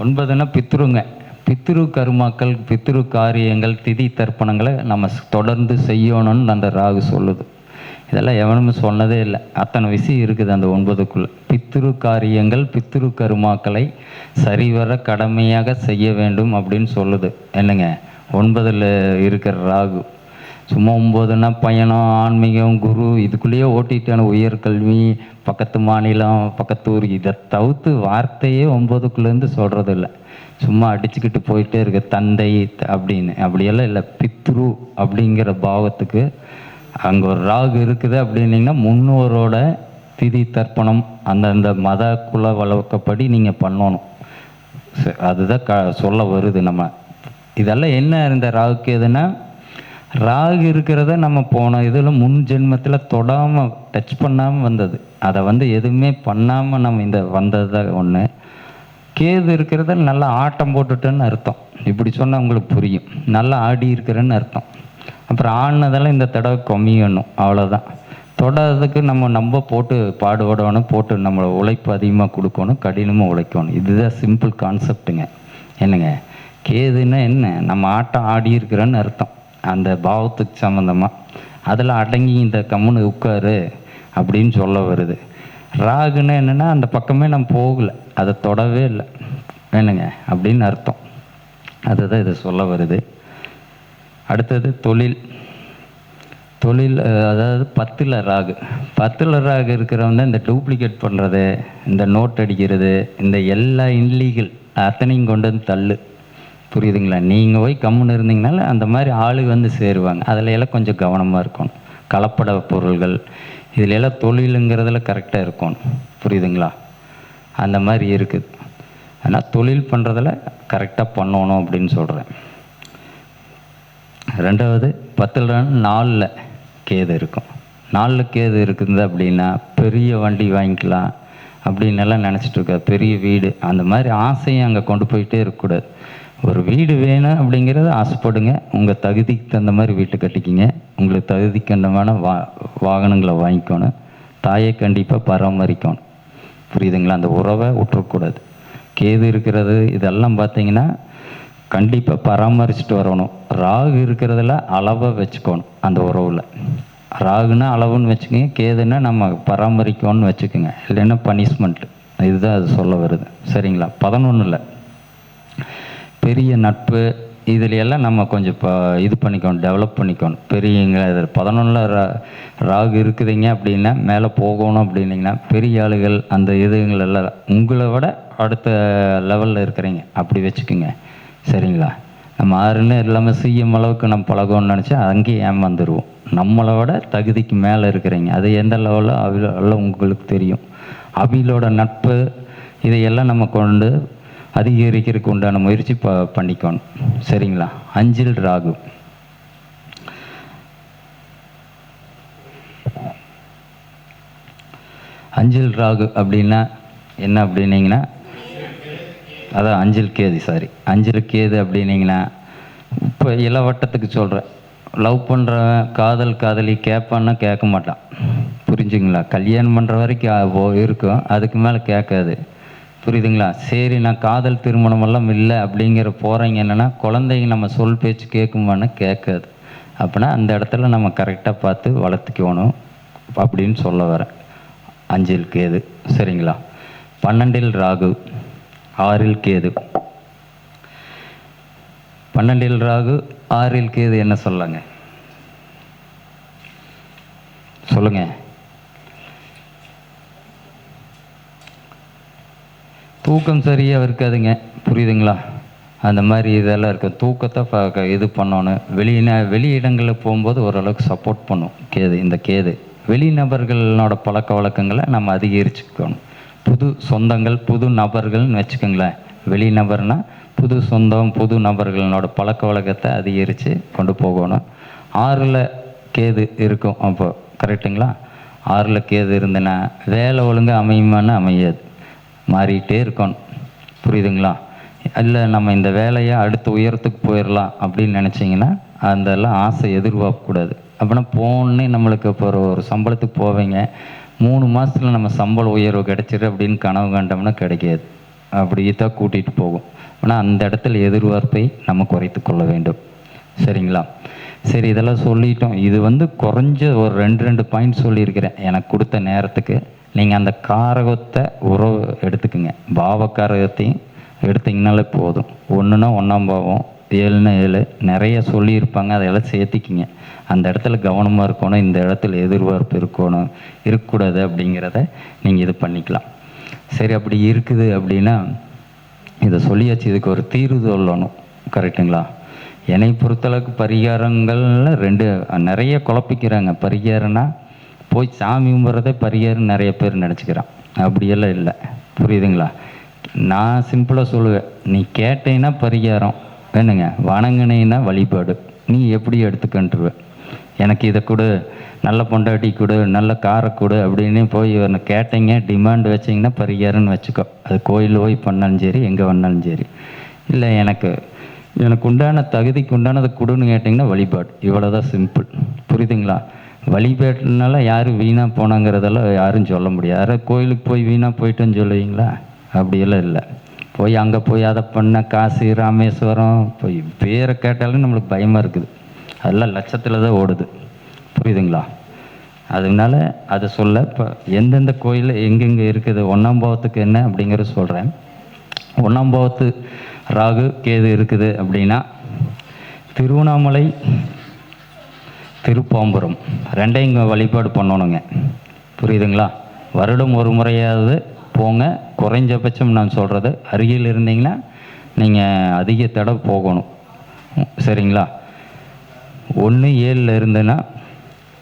9ன்னா பித்ருங்க. பித்ரு கருமாக்கள், பித்ரு காரியங்கள், திதி தர்ப்பணங்களை நம்ம தொடர்ந்து செய்யணும்னு அந்த ராகு சொல்லுது. இதெல்லாம் எவனுமே சொன்னதே இல்லை. அத்தனை விஷயம் இருக்குது அந்த 9க்குள்ளே. பித்ரு காரியங்கள், பித்ரு கருமாக்களை சரிவர கடமையாக செய்ய வேண்டும் அப்படின்னு சொல்லுது. என்னங்க 9ல் இருக்கிற ராகு. சும்மா 9ன்னா பயணம், ஆன்மீகம், குரு இதுக்குள்ளேயே ஓட்டிட்டான. உயர்கல்வி, பக்கத்து மாநிலம், பக்கத்தூர், இதை தவிர்த்து வார்த்தையே 9க்குள்ளேருந்து சொல்கிறதில்ல. சும்மா அடிச்சுக்கிட்டு போயிட்டே இருக்க தந்தை அப்படின்னு. அப்படியெல்லாம் இல்லை. பித்ரு அப்படிங்கிற பாவத்துக்கு அங்கே ஒரு ராகு இருக்குது அப்படின்னிங்கன்னா முன்னோரோட திதி தர்ப்பணம் அந்தந்த மத குல வழக்கப்படி நீங்கள் பண்ணணும். அதுதான் சொல்ல வருது. நம்ம இதெல்லாம் என்ன இந்த ராகுக்கு எதுனா, ராகு இருக்கிறத நம்ம போன இதில் முன் ஜென்மத்தில் தொடாமல் டச் பண்ணாமல் வந்தது. அதை எதுவுமே பண்ணாமல் நம்ம இந்த வந்தது தான் ஒன்று. கேது இருக்கிறத நல்லா ஆட்டம் போட்டுட்டேன்னு அர்த்தம். இப்படி சொன்னால் உங்களுக்கு புரியும். நல்லா ஆடி இருக்கிறேன்னு அர்த்தம். அப்புறம் ஆடினதெல்லாம் இந்த தடவை கம்மியணும், அவ்வளோதான். தொடாததுக்கு நம்ம போட்டு பாடுபடணும், போட்டு நம்மளை உழைப்பு அதிகமாக கொடுக்கணும், கடினமாக உழைக்கணும். இதுதான் சிம்பிள் கான்செப்டுங்க. என்னங்க கேதுன்னா என்ன? நம்ம ஆட்டம் ஆடி இருக்கிறேன்னு அர்த்தம். அந்த பாவத்துக்கு சம்மந்தமாக அதில் அடங்கி இந்த கம்முன்னு உட்காரு அப்படின்னு சொல்ல வருது. ராகுன்னு என்னென்னா அந்த பக்கமே நம்ம போகலை, அதை தொடவே இல்லை என்னங்க அப்படின்னு அர்த்தம். அதுதான் இது சொல்ல வருது. அடுத்தது தொழில். அதாவது 10ல் ராகு. 10ல் ராகு இருக்கிறவங்க இந்த டூப்ளிகேட் பண்ணுறது, இந்த நோட் அடிக்கிறது, இந்த எல்லா இல்லீகல் அத்தனையும் கொண்டு வந்து தள்ளு. புரியுதுங்களா? நீங்கள் போய் கம்முன்னு இருந்தீங்கனால அந்த மாதிரி ஆளு சேருவாங்க. அதில் எல்லாம் கொஞ்சம் கவனமாக இருக்கணும். கலப்பட பொருள்கள் இதில் எல்லாம் தொழிலுங்கிறதுல கரெக்டாக இருக்கணும். புரியுதுங்களா? அந்த மாதிரி இருக்குது. ஆனால் தொழில் பண்ணுறதில் கரெக்டாக பண்ணணும் அப்படின்னு சொல்கிறேன். ரெண்டாவது 10ல் 4ல் கேது இருக்கும். 4ல் கேது இருக்குது அப்படின்னா பெரிய வண்டி வாங்கிக்கலாம் அப்படின்னு எல்லாம் நினச்சிட்டு இருக்கா. பெரிய வீடு அந்த மாதிரி ஆசையும் அங்கே கொண்டு போயிட்டே இருக்கக்கூடாது. ஒரு வீடு வேணும் அப்படிங்கிறத ஆசைப்படுங்க. உங்கள் தகுதிக்கு தகுந்த மாதிரி வீட்டை கட்டிக்கிங்க. உங்களுக்கு தகுதிக்கு தகுந்தமான வாகனங்களை வாங்கிக்கணும். தாயை கண்டிப்பாக பராமரிக்கணும். புரியுதுங்களா? அந்த உறவை விட்டுறக்கூடாது. கேது இருக்கிறது இதெல்லாம் பார்த்தீங்கன்னா கண்டிப்பாக பராமரிச்சுட்டு வரணும். ராகு இருக்கிறதுல அளவை வச்சுக்கணும். அந்த உறவில் ராகுனா அளவுன்னு வச்சுக்கோங்க, கேதுன்னா நம்ம பராமரிக்கணும்னு வச்சுக்கோங்க. இல்லைன்னா பனிஷ்மெண்ட்டு. இதுதான் அது சொல்ல வருது. சரிங்களா? 11ல் பெரிய நட்பு இதில் எல்லாம் நம்ம கொஞ்சம் இது பண்ணிக்கணும், டெவலப் பண்ணிக்கணும். பெரியங்க இதில் 11ல் ராகு இருக்குதுங்க அப்படின்னா மேலே போகணும் அப்படின்னிங்கன்னா பெரிய ஆளுகள் அந்த இதுங்களெல்லாம் உங்களை விட அடுத்த லெவலில் இருக்கிறீங்க அப்படி வச்சுக்கோங்க. சரிங்களா? நம்ம ஆறுன்னு இல்லாமல் சிஎம் அளவுக்கு நம்ம பழகணும்னு நினச்சா அங்கேயே ஏமாந்துடுவோம். நம்மளை விட தகுதிக்கு மேலே இருக்கிறீங்க. அது எந்த லெவலில் அவையில் உங்களுக்கு தெரியும். அவிலோட நட்பு இதையெல்லாம் நம்ம கொண்டு அதிகரிக்கிறதுக்கு உண்டான முயற்சி பண்ணிக்கணும். சரிங்களா? 5ல் ராகு. 5ல் ராகு அப்படின்னா என்ன அப்படின்னீங்கன்னா அதான் 5ல் கேது. 5ல் கேது அப்படின்னீங்கன்னா இப்போ இளவட்டத்துக்கு சொல்கிறேன். லவ் பண்ணுறவன் காதலி கேட்பான்னா கேட்க மாட்டான். புரிஞ்சுங்களா? கல்யாணம் பண்ணுற வரைக்கும் இருக்கும், அதுக்கு மேலே கேட்காது. புரியுதுங்களா? சரி நான் காதல் திருமணமெல்லாம் இல்லை அப்படிங்கிற போகிறீங்க என்னென்னா குழந்தைங்க நம்ம சொல் பேச்சு கேட்குமான்னு கேட்காது. அப்படின்னா அந்த இடத்துல நம்ம கரெக்டாக பார்த்து வளர்த்துக்கணும் அப்படின்னு சொல்ல வரேன். 5ல் கேது. சரிங்களா? 12ல் ராகு. 6ல் கேது. 12ல் ராகு 6ல் கேது என்ன சொல்லங்க சொல்லுங்க. தூக்கம் சரியாக இருக்காதுங்க. புரியுதுங்களா? அந்த மாதிரி இதெல்லாம் இருக்குது. தூக்கத்தை இது பண்ணணும். வெளி இடங்களில் போகும்போது ஓரளவுக்கு சப்போர்ட் பண்ணும் கேது. இந்த கேது வெளிநபர்களோட பழக்க வழக்கங்களை நம்ம அதிகரிச்சுக்கணும். புது சொந்தங்கள், புது நபர்கள்னு வச்சுக்கோங்களேன். வெளி நபர்னால் புது சொந்தம், புது நபர்களோட பழக்க வழக்கத்தை அதிகரித்து கொண்டு போகணும். 6ல் கேது இருக்கும் அப்போ, கரெக்டுங்களா? 6ல் கேது இருந்தேன்னா வேலை ஒழுங்காக அமையுமான்னு அமையாது, மாறிக்கிட்டே இருக்கணும். புரியுதுங்களா? இல்லை நம்ம இந்த வேலையை அடுத்த உயரத்துக்கு போயிடலாம் அப்படின்னு நினச்சிங்கன்னா அதெல்லாம் ஆசை எதிர்பார்க்கக்கூடாது. அப்படின்னா போனே நம்மளுக்கு இப்போ ஒரு சம்பளத்துக்கு போவீங்க, 3 மாதத்தில் நம்ம சம்பள உயர்வு கிடைச்சிரு அப்படின்னு கனவு கண்டோம்னா கிடைக்காது. அப்படி தான் கூட்டிகிட்டு போகும். ஆனால் அந்த இடத்துல எதிர்பார்ப்பை நம்ம குறைத்து கொள்ள வேண்டும். சரிங்களா? சரி, இதெல்லாம் சொல்லிட்டோம். இது குறைஞ்ச ஒரு 2 பாயிண்ட் சொல்லியிருக்கிறேன் எனக்கு கொடுத்த நேரத்துக்கு. நீங்கள் அந்த காரகத்தை உறவு எடுத்துக்குங்க. பாவக்காரகத்தையும் எடுத்திங்கனாலே போதும். 1னா 1ஆம் பாவம், 7னா 7, நிறைய சொல்லியிருப்பாங்க, அதையெல்லாம் சேர்த்திக்கிங்க. அந்த இடத்துல கவனமாக இருக்கணும், இந்த இடத்துல எதிர்பார்ப்பு இருக்கணும், இருக்கக்கூடாது அப்படிங்கிறத நீங்கள் இது பண்ணிக்கலாம். சரி, அப்படி இருக்குது அப்படின்னா இதை சொல்லியாச்சு. இதுக்கு ஒரு தீர்வு சொல்லணும், கரெக்டுங்களா? என்னை பொறுத்தளவுக்கு பரிகாரங்களில் 2 நிறைய குழப்பிக்கிறாங்க. பரிகாரம்னா போய் சாமி கும்பிட்றதே பரிகாரம் நிறைய பேர் நினச்சிக்கிறான். அப்படியெல்லாம் இல்லை, புரியுதுங்களா? நான் சிம்பிளாக சொல்லுவேன், நீ கேட்டீங்கன்னா பரிகாரம் வேணுங்க, வணங்கினீங்கன்னா வழிபாடு. நீ எப்படி எடுத்துக்கன்றுவேன். எனக்கு இதை கொடு, நல்ல பொண்டாட்டி கொடு, நல்ல காரை கொடு அப்படின்னு போய் கேட்டீங்க, டிமாண்ட் வச்சிங்கன்னா பரிகாரம்னு வச்சுக்கோ. அது கோயில் போய் பண்ணாலும் சரி, எங்கே பண்ணாலும் சரி. இல்லை எனக்கு உண்டான தகுதிக்கு உண்டானதை கொடுன்னு கேட்டிங்கன்னா வழிபாடு. இவ்வளோதான் சிம்பிள், புரியுதுங்களா? வழிபாட்டுனால யாரும் வீணாக போனாங்கிறதெல்லாம் யாரும் சொல்ல முடியாது. யாரும் கோயிலுக்கு போய் வீணாக போயிட்டேன்னு சொல்லுவீங்களா? அப்படியெல்லாம் இல்லை. போய் அங்கே போய் அதை பண்ண, காசி, ராமேஸ்வரம் போய் பேரை கேட்டாலும் நம்மளுக்கு பயமாக இருக்குது. அதெல்லாம் லட்சத்தில் தான் ஓடுது, புரியுதுங்களா? அதனால அதை சொல்ல இப்போ எந்தெந்த கோயில் எங்கெங்கே இருக்குது, 1ஆம் பாவத்துக்கு என்ன அப்படிங்கிறத சொல்கிறேன். 1ஆம் பாவத்து ராகு கேது இருக்குது அப்படின்னா திருவண்ணாமலை, திருப்பாம்புரம் 2யும் வழிபாடு பண்ணணுங்க, புரியுதுங்களா? வருடம் ஒரு முறையாவது போங்க. குறைஞ்சபட்சம் நான் சொல்கிறது, அருகில் இருந்தீங்கன்னா நீங்கள் அதிக தடவை போகணும், சரிங்களா? 1, 7 இருந்துன்னா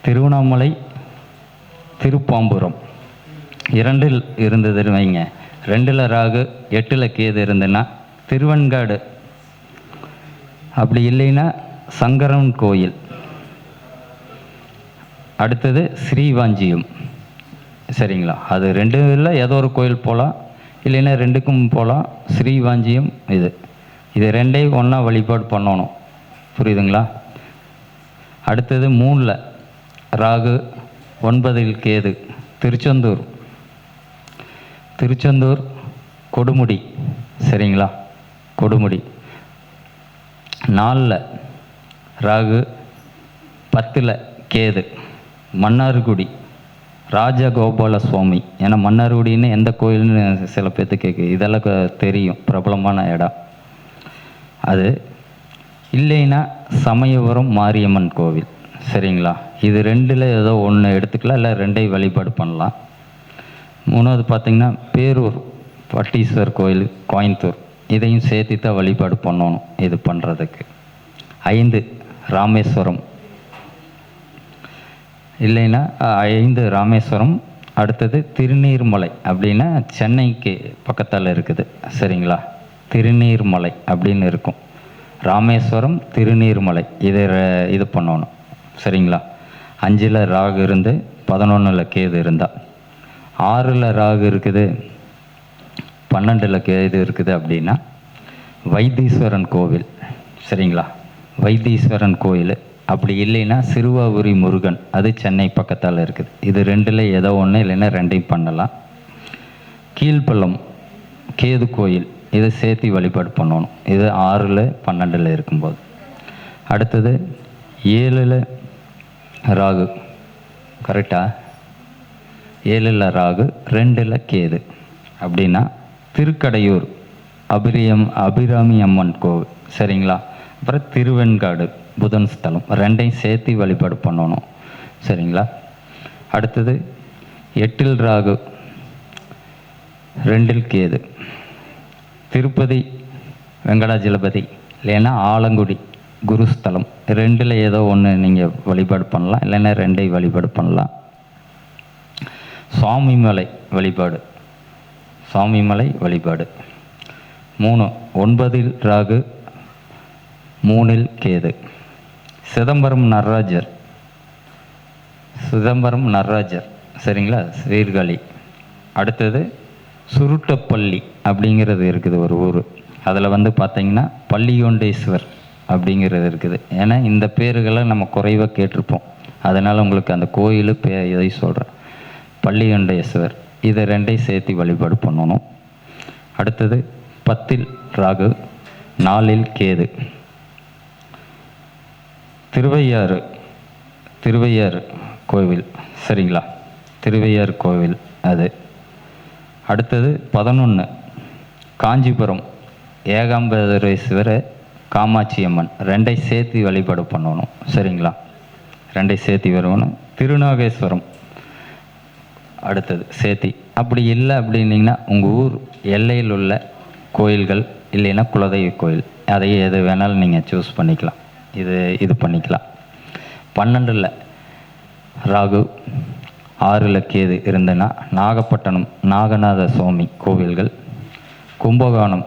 திருவண்ணாமலை, திருப்பாம்புரம் 2 இருந்தது வைங்க. 2ல் ராகு, 8ல் கேது இருந்துன்னா திருவெண்காடு, அப்படி இல்லைன்னா சங்கரன் கோயில், அடுத்தது ஸ்ரீவாஞ்சியம், சரிங்களா? அது 2ல் ஏதோ ஒரு கோயில் போகலாம், இல்லைன்னா 2க்கும் போகலாம். ஸ்ரீவாஞ்சியம் இது 2யும் ஒன்றா வழிபாடு பண்ணணும், புரியுதுங்களா? அடுத்தது 3ல் ராகு, 9ல் கேது, திருச்செந்தூர் கொடுமுடி, சரிங்களா? கொடுமுடி. 4ல் ராகு, 10ல் கேது, மன்னார்குடி, ராஜகோபால சுவாமி. ஏன்னா மன்னார்குடின்னு எந்த கோயில்னு சில பேர்த்து கேட்கு, இதெல்லாம் தெரியும், பிரபலமான இடம் அது. இல்லைன்னா சமயபுரம் மாரியம்மன் கோவில், சரிங்களா? இது 2ல் ஏதோ ஒன்று எடுத்துக்கலாம், இல்லை 2யும் வழிபாடு பண்ணலாம். 3வது பார்த்திங்கன்னா பேரூர் பட்டீஸ்வர் கோயில், கோயம்புத்தூர், இதையும் சேர்த்து தான் வழிபாடு பண்ணணும் இது பண்ணுறதுக்கு. 5 ராமேஸ்வரம், இல்லைன்னா 5 ராமேஸ்வரம். அடுத்தது திருநீர்மலை, அப்படின்னா சென்னைக்கு பக்கத்தில் இருக்குது, சரிங்களா? திருநீர்மலை அப்படின்னு இருக்கும். ராமேஸ்வரம், திருநீர்மலை, இது பண்ணணும், சரிங்களா? 5ல் ராகு இருந்து 11ல் கேது இருந்தால், 6ல் ராகு இருக்குது, 12ல் கேது இருக்குது அப்படின்னா வைத்தீஸ்வரன் கோவில், சரிங்களா? வைத்தீஸ்வரன் கோயில். அப்படி இல்லைன்னா சிறுவாபுரி முருகன், அது சென்னை பக்கத்தால் இருக்குது. இது 2ல் ஏதோ ஒன்று, இல்லைன்னா 2யும் பண்ணலாம். கீழ்பள்ளம் கேது கோயில், இதை சேர்த்து வழிபாடு பண்ணணும். இது 6ல் 12ல் இருக்கும்போது. அடுத்தது 7ல் ராகு, கரெக்டா? 7ல் ராகு, 2ல் கேது அப்படின்னா திருக்கடையூர் அபிராமி அம்மன் கோவில், சரிங்களா? அப்புறம் திருவெண்காடு புதன் ஸ்தலம், 2யும் சேர்த்து வழிபாடு பண்ணணும், சரிங்களா? அடுத்தது 8ல் ராகு, 2ல் கேது, திருப்பதி வெங்கடாஜலபதி, இல்லைன்னா ஆலங்குடி குருஸ்தலம், 2ல் ஏதோ ஒன்று நீங்கள் வழிபாடு பண்ணலாம், இல்லைன்னா 2யும் வழிபாடு பண்ணலாம். சுவாமிமலை வழிபாடு சுவாமிமலை வழிபாடு. 3 9 ராகு 3 கேது. சிதம்பரம் நடராஜர் சரிங்களா, சீர்காழி. அடுத்தது சுருட்டப்பள்ளி அப்படிங்கிறது இருக்குது ஒரு ஊர். அதில் வந்து பார்த்திங்கன்னா பள்ளிகொண்டேஸ்வர் அப்படிங்கிறது இருக்குது. ஏன்னா இந்த பேர்களை நம்ம குறைவாக கேட்டிருப்போம், அதனால் உங்களுக்கு அந்த கோயில் இதை சொல்கிறேன். பள்ளிகொண்டேஸ்வர், இதை 2ஐயும் சேர்த்து வழிபாடு பண்ணணும். அடுத்தது 10 ராகு 4 கேது. திருவையாறு கோவில் சரிங்களா, திருவையாறு கோவில் அது. அடுத்தது 11 காஞ்சிபுரம் ஏகாம்பரேஸ்வரர் காமாட்சி அம்மன், 2ஐயும் சேர்த்து வழிபாடு பண்ணணும் சரிங்களா, 2ஐயும் சேர்த்து வரணும். திருநாகேஸ்வரம் அடுத்தது சேர்த்தி. அப்படி இல்லை அப்படின்னிங்கன்னா உங்கள் ஊர் எல்லையில் உள்ள கோயில்கள் இல்லைன்னா குலதெய்வ கோயில், அதையே எது வேணாலும் நீங்கள் சூஸ் பண்ணிக்கலாம், இது பண்ணிக்கலாம். 12 ராகு 6 கேது இருந்ததுன்னா நாகப்பட்டினம் நாகநாத சுவாமி கோவில்கள், கும்பகோணம்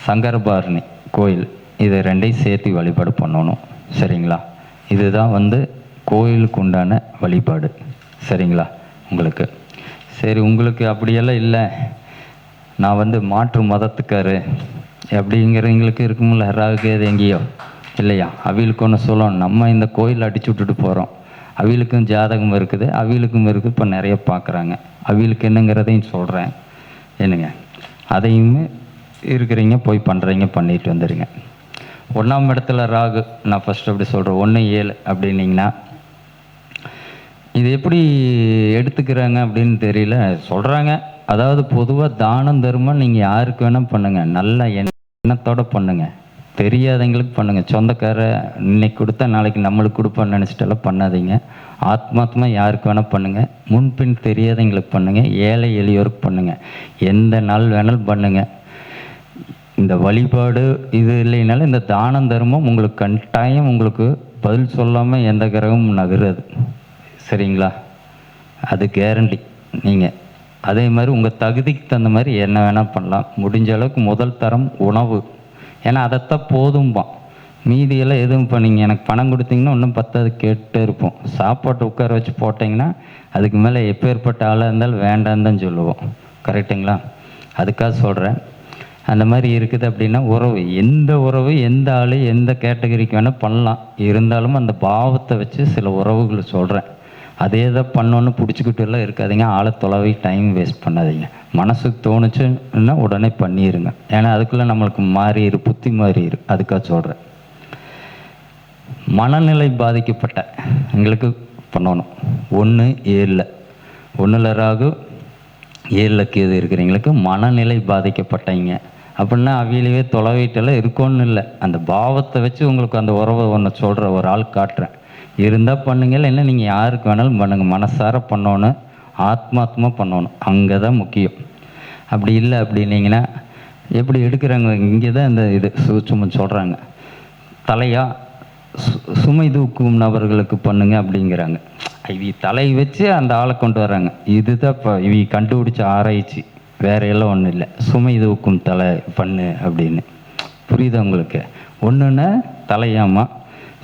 சங்கரபாரணி கோயில், இது 2ஐயும் சேர்த்து வழிபாடு பண்ணணும் சரிங்களா. இதுதான் வந்து கோயிலுக்கு உண்டான வழிபாடு சரிங்களா உங்களுக்கு. சரி, உங்களுக்கு அப்படியெல்லாம் இல்லை, நான் வந்து மாற்று மதத்துக்காரு அப்படிங்கிறவங்களுக்கு இருக்குமில்ல ராகு கேது எங்கேயோ இல்லையா, அவிகளுக்கு ஒன்று சொல்லணும். நம்ம இந்த கோயில் அடிச்சு விட்டுட்டு போகிறோம், அவிகளுக்கும் ஜாதகம் இருக்குது, அவிகளுக்கும் இருக்குது. இப்போ நிறைய பார்க்குறாங்க, அவிகளுக்கு என்னங்கிறதையும் சொல்கிறேன் என்னங்க, அதையுமே இருக்கிறீங்க போய் பண்ணுறீங்க, பண்ணிட்டு வந்துடுங்க. 1ஆம் இடத்துல ராகு, நான் ஃபஸ்ட்டு அப்படி சொல்கிறேன், 1 7 அப்படின்னிங்கன்னா இது எப்படி எடுத்துக்கிறாங்க அப்படின்னு தெரியல சொல்கிறாங்க. அதாவது பொதுவாக தானம் தர்மம் நீங்கள் யாருக்கு வேணால் பண்ணுங்கள், நல்ல எண்ணத்தோடு பண்ணுங்கள், தெரியாதவங்களுக்கு பண்ணுங்கள். சொந்தக்கார இன்னைக்கு கொடுத்தா நாளைக்கு நம்மளுக்கு கொடுப்பான்னு நினச்சிட்டெல்லாம் பண்ணாதீங்க. ஆத்மாத்மா யாருக்கு வேணால் பண்ணுங்கள், முன்பின் தெரியாதவங்களுக்கு பண்ணுங்கள், ஏழை எளியோருக்கு பண்ணுங்கள், எந்த நாள் வேணாலும் பண்ணுங்கள். இந்த வழிபாடு இது இல்லைனாலும் இந்த தானம் தர்மம் உங்களுக்கு கட்டாயம் உங்களுக்கு பதில் சொல்லாமல் எந்த கிரகமும் நகராது சரிங்களா, அது கேரண்டி. நீங்கள் அதே மாதிரி உங்கள் தகுதிக்கு தகுந்த மாதிரி என்ன வேணால் பண்ணலாம். முடிஞ்ச அளவுக்கு முதல் தரம் உணவு, ஏன்னா அதைத்தான் போதும்பான், மீதியெல்லாம் எதுவும் இப்போ நீங்கள் எனக்கு பணம் கொடுத்தீங்கன்னா இன்னும் 10 கேட்டே இருப்போம். சாப்பாட்டை உட்கார வச்சு போட்டிங்கன்னா அதுக்கு மேலே எப்பேற்பட்ட ஆளாக இருந்தாலும் வேண்டான்னு தான் சொல்லுவோம் கரெக்டுங்களா. அதுக்காக சொல்கிறேன். அந்த மாதிரி இருக்குது அப்படின்னா உறவு, எந்த ஆள் எந்த கேட்டகரிக்கு வேணால் பண்ணலாம். இருந்தாலும் அந்த பாவத்தை வச்சு சில உறவுகளை சொல்கிறேன். அதே தான் பண்ணோன்னு பிடிச்சிக்கிட்டு எல்லாம் இருக்காதிங்க, ஆளை தொலைவி டைம் வேஸ்ட் பண்ணாதீங்க. மனசுக்கு தோணுச்சுன்னா உடனே பண்ணிடுங்க, ஏன்னா அதுக்குள்ளே நம்மளுக்கு மாறிடு, புத்தி மாறிடு. அதுக்காக சொல்கிறேன். மனநிலை பாதிக்கப்பட்ட எங்களுக்கு பண்ணணும். 1 7 1 ராகு 7 கேது இருக்கிறவங்களுக்கு மனநிலை பாதிக்கப்பட்டீங்க அப்படின்னா அவியலவே தொலைவீட்டெல்லாம் இருக்கோன்னு இல்லை, அந்த பாவத்தை வச்சு உங்களுக்கு அந்த உறவை ஒன்று சொல்கிற ஒரு ஆள் காட்டுறேன். இருந்தால் பண்ணுங்க, இல்லைன்னா நீங்கள் யாருக்கு வேணாலும் பண்ணுங்கள். மனசார பண்ணணும், ஆத்மாத்மா பண்ணணும், அங்கே தான் முக்கியம். அப்படி இல்லை அப்படின்னீங்கன்னா எப்படி எடுக்கிறாங்க, இங்கே தான் இந்த இது சும்மா சொல்கிறாங்க, தலையாக சுமை தூக்கும் நபர்களுக்கு பண்ணுங்க அப்படிங்கிறாங்க. இவ தலை வச்சு அந்த ஆளை கொண்டு வர்றாங்க. இதுதான் இப்போ இவ கண்டுபிடிச்ச ஆராய்ச்சி, வேற எல்லாம் ஒன்றும் இல்லை. சுமை தூக்கும் தலை பண்ணு அப்படின்னு புரியுது உங்களுக்கு. ஒன்றுன்னா தலையாமா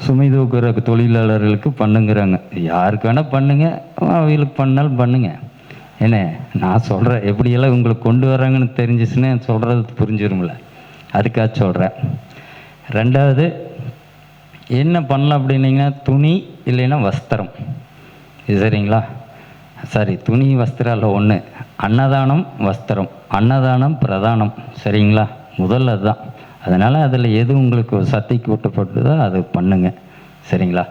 சுமை தூக்குற தொழிலாளர்களுக்கு பண்ணுங்கிறாங்க. யாருக்கு வேணால் பண்ணுங்க, அவங்களுக்கு பண்ணாலும் பண்ணுங்க. என்ன நான் சொல்கிறேன், எப்படியெல்லாம் உங்களுக்கு கொண்டு வர்றாங்கன்னு தெரிஞ்சிச்சுன்னா சொல்கிறது புரிஞ்சிரும்ல, அதுக்காக சொல்கிறேன். 2வது என்ன பண்ணலாம் அப்படின்னீங்கன்னா துணி இல்லைன்னா வஸ்திரம், இது சரிங்களா. சாரி, துணி வஸ்திரம் இல்லை, 1 அன்னதானம் வஸ்திரம், அன்னதானம் பிரதானம் சரிங்களா. முதல்ல அதுதான். அதனால் அதில் எது உங்களுக்கு சக்திக்கு ஊட்டப்பட்டதோ அது பண்ணுங்க சரிங்களா.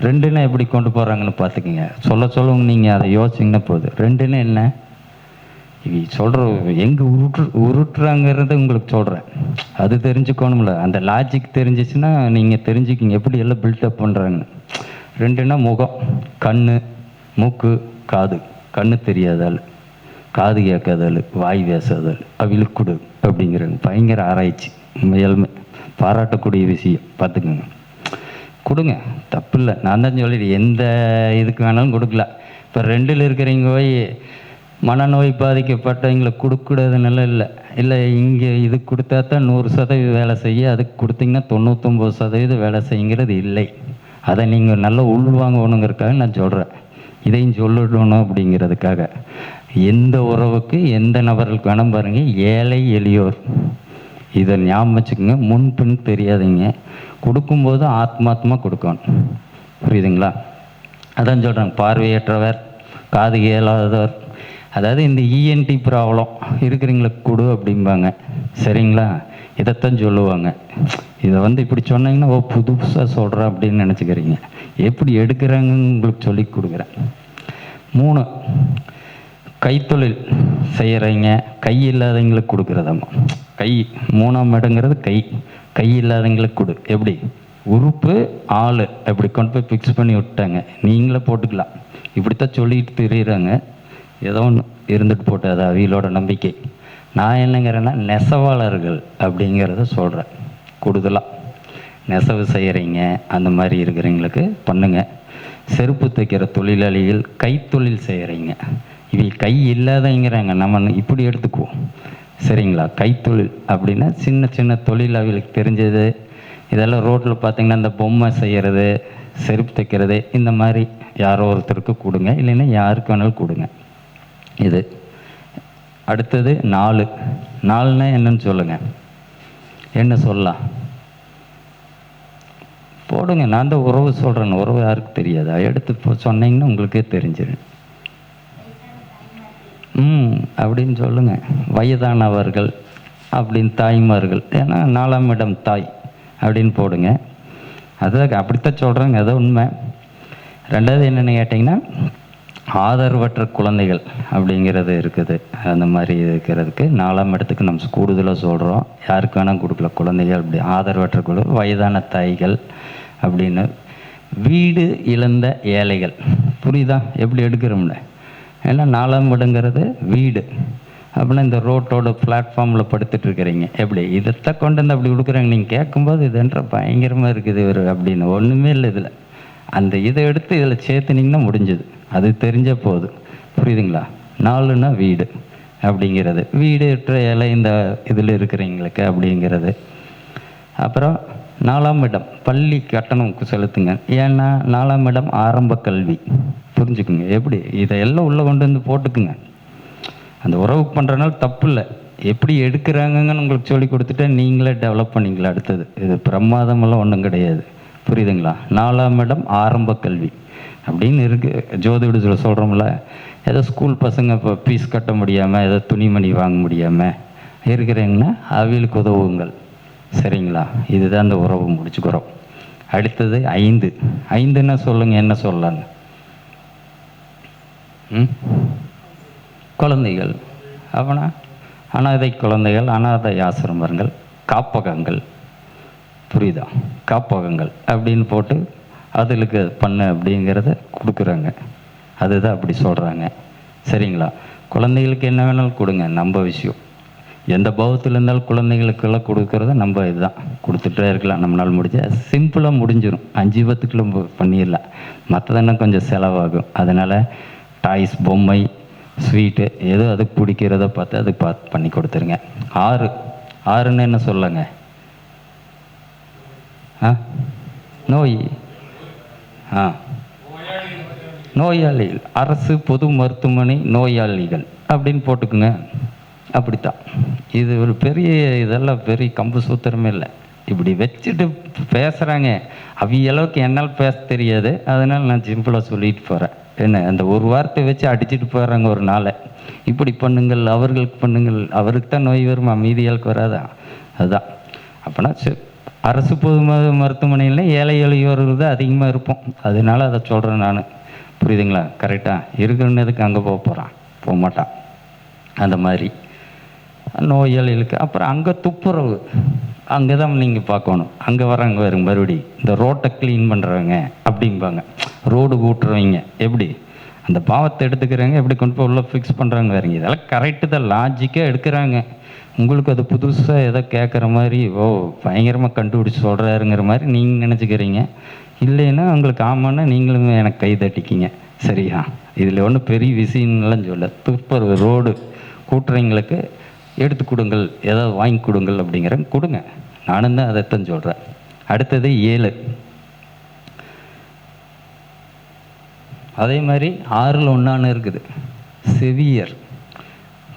2ன்னா எப்படி கொண்டு போகிறாங்கன்னு பார்த்துக்குங்க. சொல்லுங்க, நீங்கள் அதை யோசிச்சிங்கன்னா போதும். 2ன்னா என்ன, இவ சொல்கிற எங்கே உருட்டுறாங்கிறத உங்களுக்கு சொல்கிறேன், அது தெரிஞ்சுக்கணும்ல. அந்த லாஜிக் தெரிஞ்சிச்சுன்னா நீங்கள் தெரிஞ்சுக்கிங்க எப்படி எல்லாம் பில்டப் பண்ணுறாங்கன்னு. 2ன்னா முகம், கண், மூக்கு, காது. கண்ணு தெரியாதாள், காது கேட்காதாள், வாய் பேசாதாள், அவிழுக்கு கொடு அப்படிங்கிறாங்க. பயங்கர ஆராய்ச்சி, உண்மையாலுமே பாராட்டக்கூடிய விஷயம். பார்த்துக்குங்க, கொடுங்க, தப்பு இல்லை. நான் தான் சொல்லிடு, எந்த இதுக்கு வேணாலும் கொடுக்கலாம். இப்போ 2ல் இருக்கிறவங்க போய் மனநோய் பாதிக்கப்பட்டவங்களை கொடுக்கூடாதுனால இல்லை, இல்லை இங்கே இது கொடுத்தா தான் 100% வேலை செய்ய, அதுக்கு கொடுத்தீங்கன்னா 99% வேலை செய்யுங்கிறது இல்லை. அதை நீங்கள் நல்லா உள்வாங்கணுங்கிறதுக்காக நான் சொல்கிறேன், இதையும் சொல்லணும் அப்படிங்கிறதுக்காக. எந்த உறவுக்கு எந்த நபர்களுக்கு வேணும் பாருங்கள், ஏழை எளியோர், இதை ஞாபகம் வச்சுக்கோங்க. முன்பின் தெரியாதீங்க, கொடுக்கும்போது ஆத்மாத்மா கொடுக்கணும். புரியுதுங்களா? அதான் சொல்கிறேன், பார்வையற்றவர், காது கேளாதவர், அதாவது இந்த இஎன்டி ப்ராப்ளம் இருக்கிறவங்களுக்கு கொடு அப்படிம்பாங்க. சரிங்களா? இதைத்தான் சொல்லுவாங்க. இதை இப்படி சொன்னீங்கன்னா ஓ புதுசாக சொல்கிறேன் அப்படின்னு நினச்சிக்கிறீங்க. எப்படி எடுக்கிறாங்கன்னு உங்களுக்கு சொல்லி கொடுக்குறேன். 3, கைத்தொழில் செய்கிறவங்க, கை இல்லாதவங்களுக்கு கொடுக்குறதாம்மா. கை 3ஆம் இடங்கிறது கை இல்லாதவங்களுக்கு கொடு. எப்படி? உறுப்பு ஆள் அப்படி கொண்டு போய் ஃபிக்ஸ் பண்ணி விட்டாங்க, நீங்களே போட்டுக்கலாம். இப்படித்தான் சொல்லிட்டு தெரியுறாங்க. ஏதோ ஒன்று இருந்துட்டு போட்டு, அது அவியலோட நம்பிக்கை. நான் என்னங்கிறேன்னா நெசவாளர்கள் அப்படிங்கிறத சொல்கிறேன். கூடுதலாக நெசவு செய்கிறீங்க, அந்த மாதிரி இருக்கிறவங்களுக்கு பண்ணுங்கள். செருப்பு தைக்கிற தொழிலாளிகள், கைத்தொழில் செய்கிறீங்க, இவை கை இல்லாதங்கிறாங்க, நம்ம இப்படி எடுத்துக்குவோம். சரிங்களா? கைத்தொழில் அப்படின்னா சின்ன சின்ன தொழில் அவங்களுக்கு தெரிஞ்சது. இதெல்லாம் ரோட்டில் பார்த்திங்கன்னா இந்த பொம்மை செய்கிறது, செருப்பு தைக்கிறது, இந்த மாதிரி யாரோ ஒருத்தருக்கு கொடுங்க, இல்லைன்னா யாருக்கு வேணாலும் கொடுங்க. இது அடுத்தது 4னா என்னன்னு சொல்லுங்கள். என்ன சொல்லலாம்? போடுங்க. நான் தான் உறவு சொல்கிறேன், உறவு யாருக்கு தெரியாது, எடுத்து சொன்னீங்கன்னா உங்களுக்கே தெரிஞ்சிடும். அப்படின்னு சொல்லுங்கள். வயதானவர்கள் அப்படின்னு, தாய்மார்கள், ஏன்னா 4ஆம் இடம் தாய் அப்படின்னு போடுங்க. அதுதான் அப்படித்தான் சொல்கிறாங்க, அது உண்மை. 2வது என்னென்னு கேட்டிங்கன்னா, ஆதரவற்ற குழந்தைகள் அப்படிங்கிறது இருக்குது. அந்த மாதிரி இருக்கிறதுக்கு 4ஆம் இடத்துக்கு நம்ம கூடுதலாக சொல்கிறோம். யாருக்கு வேணால் கொடுக்கல, குழந்தைகள் அப்படி ஆதரவற்ற குழந்தை, வயதான தாய்கள் அப்படின்னு. வீடு இழந்த ஏழைகள், புரியுதா எப்படி எடுக்கிறோம்ல? ஏன்னா 4ஆம் இடங்கிறது வீடு அப்படின்னா, இந்த ரோட்டோட பிளாட்ஃபார்மில் படுத்துட்ருக்கிறீங்க, எப்படி இதைத்தான் கொண்டு வந்து அப்படி கொடுக்குறாங்க. நீங்கள் கேட்கும்போது இதுன்ற பயங்கரமாக இருக்குது இவர் அப்படின்னு. ஒன்றுமே இல்லை இதில். அந்த இதை எடுத்து இதில் சேர்த்துனிங்கன்னா முடிஞ்சது, அது தெரிஞ்ச போதும். புரியுதுங்களா? 4னா வீடு அப்படிங்கிறது, வீடு எற்ற இலை இந்த இதில் இருக்கிறவங்களுக்கு அப்படிங்கிறது. அப்புறம் 4ஆம் இடம் பள்ளி கட்டணம் செலுத்துங்க. ஏன்னா 4ஆம் இடம் ஆரம்ப கல்வி. புரிஞ்சுக்குங்க. எப்படி இதையெல்லாம் உள்ளே கொண்டு வந்து போட்டுக்குங்க. அந்த உறவு பண்ணுறனால தப்பு இல்லை, எப்படி எடுக்கிறாங்கன்னு உங்களுக்கு சொல்லி கொடுத்துட்டா நீங்களே டெவலப் பண்ணிக்கலாம். அடுத்தது இது பிரமாதமெல்லாம் ஒன்றும் கிடையாது. புரியுதுங்களா? 4ஆம் இடம் ஆரம்ப கல்வி அப்படின்னு இருக்குது. ஜோதிடத்தில் சொல்கிறோம்ல, ஏதோ ஸ்கூல் பசங்க இப்போ ஃபீஸ் கட்ட முடியாமல், ஏதோ துணிமணி வாங்க முடியாமல் இருக்கிறீங்கன்னா அவங்களுக்கு உதவுங்கள். சரிங்களா? இதுதான் அந்த உறவு முடிச்சுக்கிறோம். அடுத்தது 5ன்னா சொல்லுங்கள், என்ன சொல்லலாங்க? குழந்தைகள் அப்படின்னா அனாதை குழந்தைகள், அனாதை ஆசிரமங்கள், காப்பகங்கள். புரியுதா? காப்பகங்கள் அப்படின்னு போட்டு அதுக்கு பண்ணு அப்படிங்கிறத கொடுக்குறாங்க. அதுதான் அப்படி சொல்கிறாங்க. சரிங்களா? குழந்தைகளுக்கு என்ன வேணாலும் கொடுங்க, நம்ம விஷயம். எந்த பாவத்தில் இருந்தாலும் குழந்தைகளுக்கெல்லாம் கொடுக்குறத நம்ம இதுதான் கொடுத்துட்டே இருக்கலாம். நம்மளால் முடிஞ்ச சிம்பிளாக முடிஞ்சிடும், 5-10 பண்ணிடலாம். மற்றதெல்லாம் கொஞ்சம் செலவாகும். அதனால் டாய்ஸ், பொம்மை, ஸ்வீட்டு ஏதோ அதுக்கு பிடிக்கிறத பார்த்து அதுக்கு பார்த்து பண்ணி கொடுத்துருங்க. 6ன்னு என்ன சொல்லுங்க? நோய். நோயாளிகள், அரசு பொது மருத்துவமனை நோயாளிகள் அப்படின்னு போட்டுக்குங்க. அப்படித்தான். இது ஒரு பெரிய இதெல்லாம் பெரிய கம்பு சூத்திரமே இல்லை. இப்படி வச்சுட்டு பேசுகிறாங்க. அவையளவுக்கு என்னால் பேச தெரியாது, அதனால் நான் சிம்பிளாக சொல்லிட்டு போகிறேன். என்ன அந்த ஒரு வார்த்தை வச்சு அடிச்சுட்டு போகிறாங்க ஒரு நாளை. இப்படி பண்ணுங்கள், அவர்களுக்கு பண்ணுங்கள், அவருக்கு தான் நோய் வருமா, மீதியாளுக்கு வராதா? அதுதான். அப்போனா அரசு பொது மருத்துவமனையில் ஏழை எளியோர்கள் தான் அதிகமாக இருப்போம். அதனால அதை சொல்கிறேன் நான். புரியுதுங்களா? கரெக்டாக இருக்கிறனதுக்கு அங்கே போகிறான், போக மாட்டான். அந்த மாதிரி நோயாளிகளுக்கு. அப்புறம் அங்கே துப்புரவு, அங்கே தான் நீங்கள் பார்க்கணும். அங்கே வராங்க வருங்க மறுபடி இந்த ரோட்டை க்ளீன் பண்ணுறவங்க அப்படிம்பாங்க, ரோடு கூட்டுறவங்க. எப்படி அந்த பாவத்தை எடுத்துக்கிறாங்க, எப்படி கொண்டு போய் உள்ள ஃபிக்ஸ் பண்ணுறாங்க வேறுங்க. இதெல்லாம் கரெக்டு தான், லாஜிக்காக எடுக்கிறாங்க. உங்களுக்கு அது புதுசாக எதோ கேட்குற மாதிரி, ஓ பயங்கரமாக கண்டுபிடிச்சி சொல்கிறாருங்கிற மாதிரி நீங்கள் நினச்சிக்கிறீங்க. இல்லைன்னா உங்களுக்கு ஆமான்னா நீங்களும் எனக்கு கை தட்டிக்கிங்க. சரியா? இதில் ஒன்றும் பெரிய விஷயம்லாம் சொல்ல, துப்புரவு ரோடு கூட்டுறவங்களுக்கு எடுத்து கொடுங்கள், ஏதாவது வாங்கி கொடுங்கள் அப்படிங்கிற கொடுங்க. நானும் தான் அதைத்தான் சொல்கிறேன். அடுத்தது 7. அதே மாதிரி 6ல் ஒன்றான்னு இருக்குது, செவியர்.